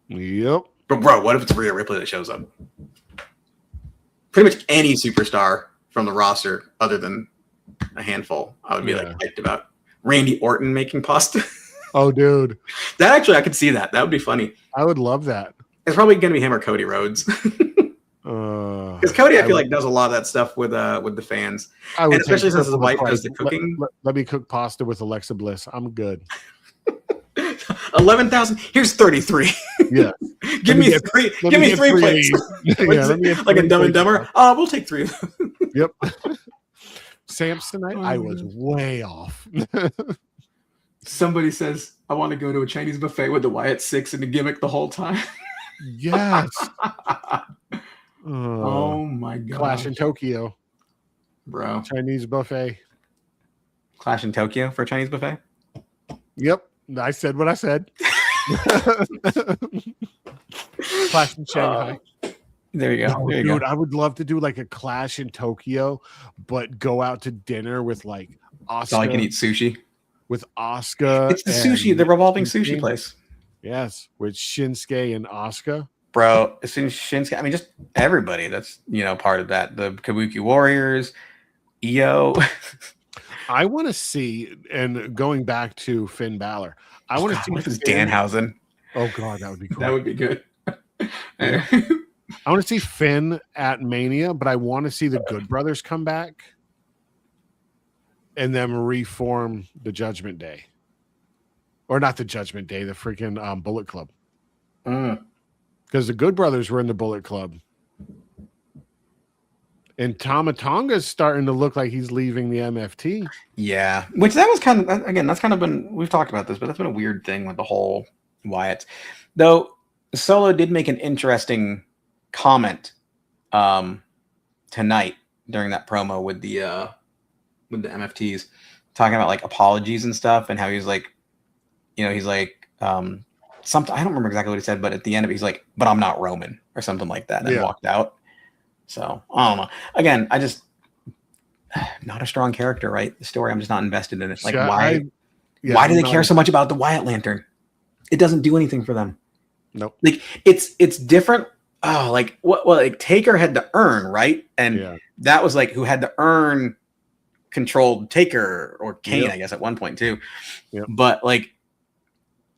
Yep. But bro, what if it's Rhea Ripley that shows up? Pretty much any superstar from the roster, other than a handful, I would be like hyped about. Randy Orton making pasta. Oh, dude, that actually I could see that. That would be funny. I would love that. It's probably going to be him or Cody Rhodes. Because Cody, I feel like does a lot of that stuff with the fans, and especially since his wife does the cooking. Let me cook pasta with Alexa Bliss. I'm good. 11,000. Here's 33. Yeah. Give me three. Give me three plates. Like a Dumb and Dumber. We'll take 3 of them. Yep. Samsonite. I was way off. Somebody says, I want to go to a Chinese buffet with the Wyatt Six and the gimmick the whole time. Yes. Oh my god. Clash in Tokyo. Bro. Chinese buffet. Clash in Tokyo for a Chinese buffet? Yep. I said what I said. Clash in Shanghai. There you go. There you dude, go. I would love to do like a Clash in Tokyo, but go out to dinner with like Asuka. So I can eat sushi. With Asuka. It's the sushi, the revolving sushi place. Yes, with Shinsuke and Asuka. Bro, as soon as Shinsuke, I mean, just everybody that's, part of that. The Kabuki Warriors, EO. I want to see, and going back to Finn Balor, I want to see what is Danhausen. Oh god, that would be cool. That would be good. Yeah. I want to see Finn at Mania, but I want to see the Good Brothers come back and them reform the Judgment Day. Or not the Judgment Day, the freaking Bullet Club. Because the Good Brothers were in the Bullet Club. And Tama Tonga's starting to look like he's leaving the MFT. Yeah. Which that was kind of, again, that's kind of been, we've talked about this, but that's been a weird thing with the whole Wyatt. Though Solo did make an interesting comment tonight during that promo with the MFTs, talking about like apologies and stuff, and how he's like, something, I don't remember exactly what he said, but at the end of it, he's like, but I'm not Roman or something like that, and walked out. So I don't know. Again, I just not a strong character, right? The story, I'm just not invested in it. Like, why do they care so much about the Wyatt Lantern? It doesn't do anything for them. Nope. Like it's different. Oh, like what? Well, like Taker had to earn, right? And that was like who had to earn controlled Taker or Kane, I guess, at one point too. Yep. But like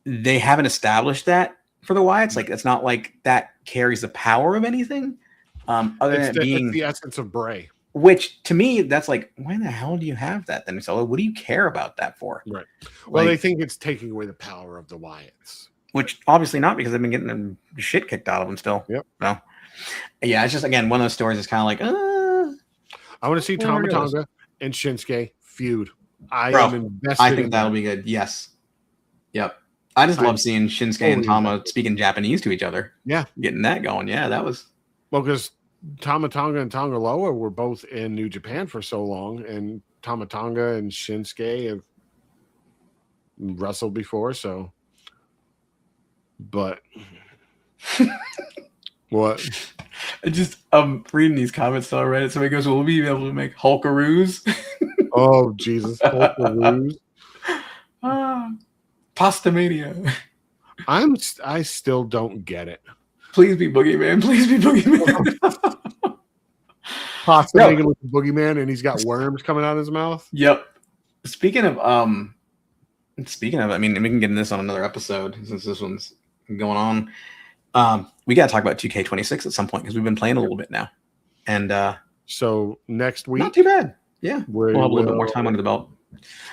they haven't established that for the Wyatts. Like it's not like that carries the power of anything. Other than it being the essence of Bray. Which to me, that's like, why the hell do you have that then? So what do you care about that for? Right. Well, they think it's taking away the power of the Wyatts. Which obviously not, because they've been getting the shit kicked out of them still. Yep. No. Yeah, it's just, again, one of those stories is kind of like, I want to see Tama Tonga and Shinsuke feud. I think that'll be good. Yes. Yep. I just love seeing Shinsuke and Tama speaking Japanese to each other. Yeah. Getting that going. Yeah, that was. Well, because Tama Tonga and Tonga Loa were both in New Japan for so long, and Tama Tonga and Shinsuke have wrestled before, so. But what? I'm reading these comments on Reddit. Somebody goes, "Will we be able to make Hulkaroos?" Oh Jesus, Hulkaroos! Pasta Mania. I still don't get it. Please be Boogeyman. Please be Boogeyman. Pasta Mania with the Boogeyman, and he's got worms coming out of his mouth. Yep. Speaking of, I mean, we can get into this on another episode since this one's going on. We got to talk about 2K26 at some point because we've been playing a little bit now, and so next week, not too bad. Yeah, we'll have a little bit more time under the belt.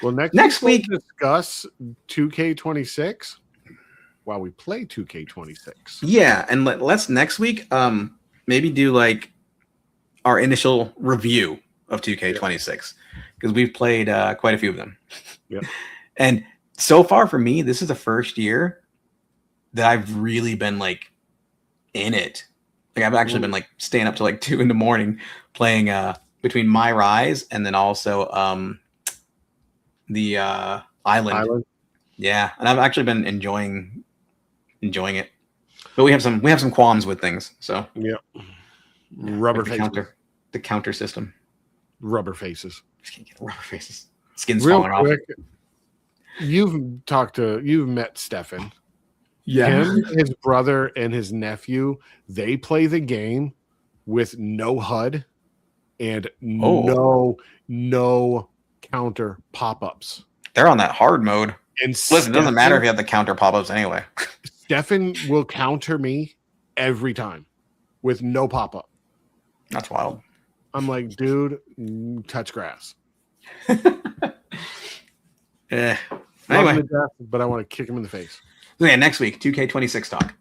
Well, next week we'll discuss 2K26 while we play 2K26. Yeah, and let's next week maybe do like our initial review of 2K26 because we've played quite a few of them. Yeah. And so far for me, this is the first year that I've really been like in it. Like I've actually been like staying up to like 2 a.m. playing between My Rise and then also the Island. Yeah, and I've actually been enjoying it. But we have some qualms with things. So yeah, rubber like faces. The counter system. Rubber faces. Just can't get rubber faces. Skin's Real falling quick, off. You've met Stefan. Yeah. Him, his brother, and his nephew, they play the game with no HUD and no counter pop-ups. They're on that hard mode. And listen, it doesn't matter if you have the counter pop-ups anyway. Stefan will counter me every time with no pop-up. That's wild. I'm like, dude, touch grass. Yeah. Anyway, but I want to kick him in the face. Yeah, next week, 2K26 talk.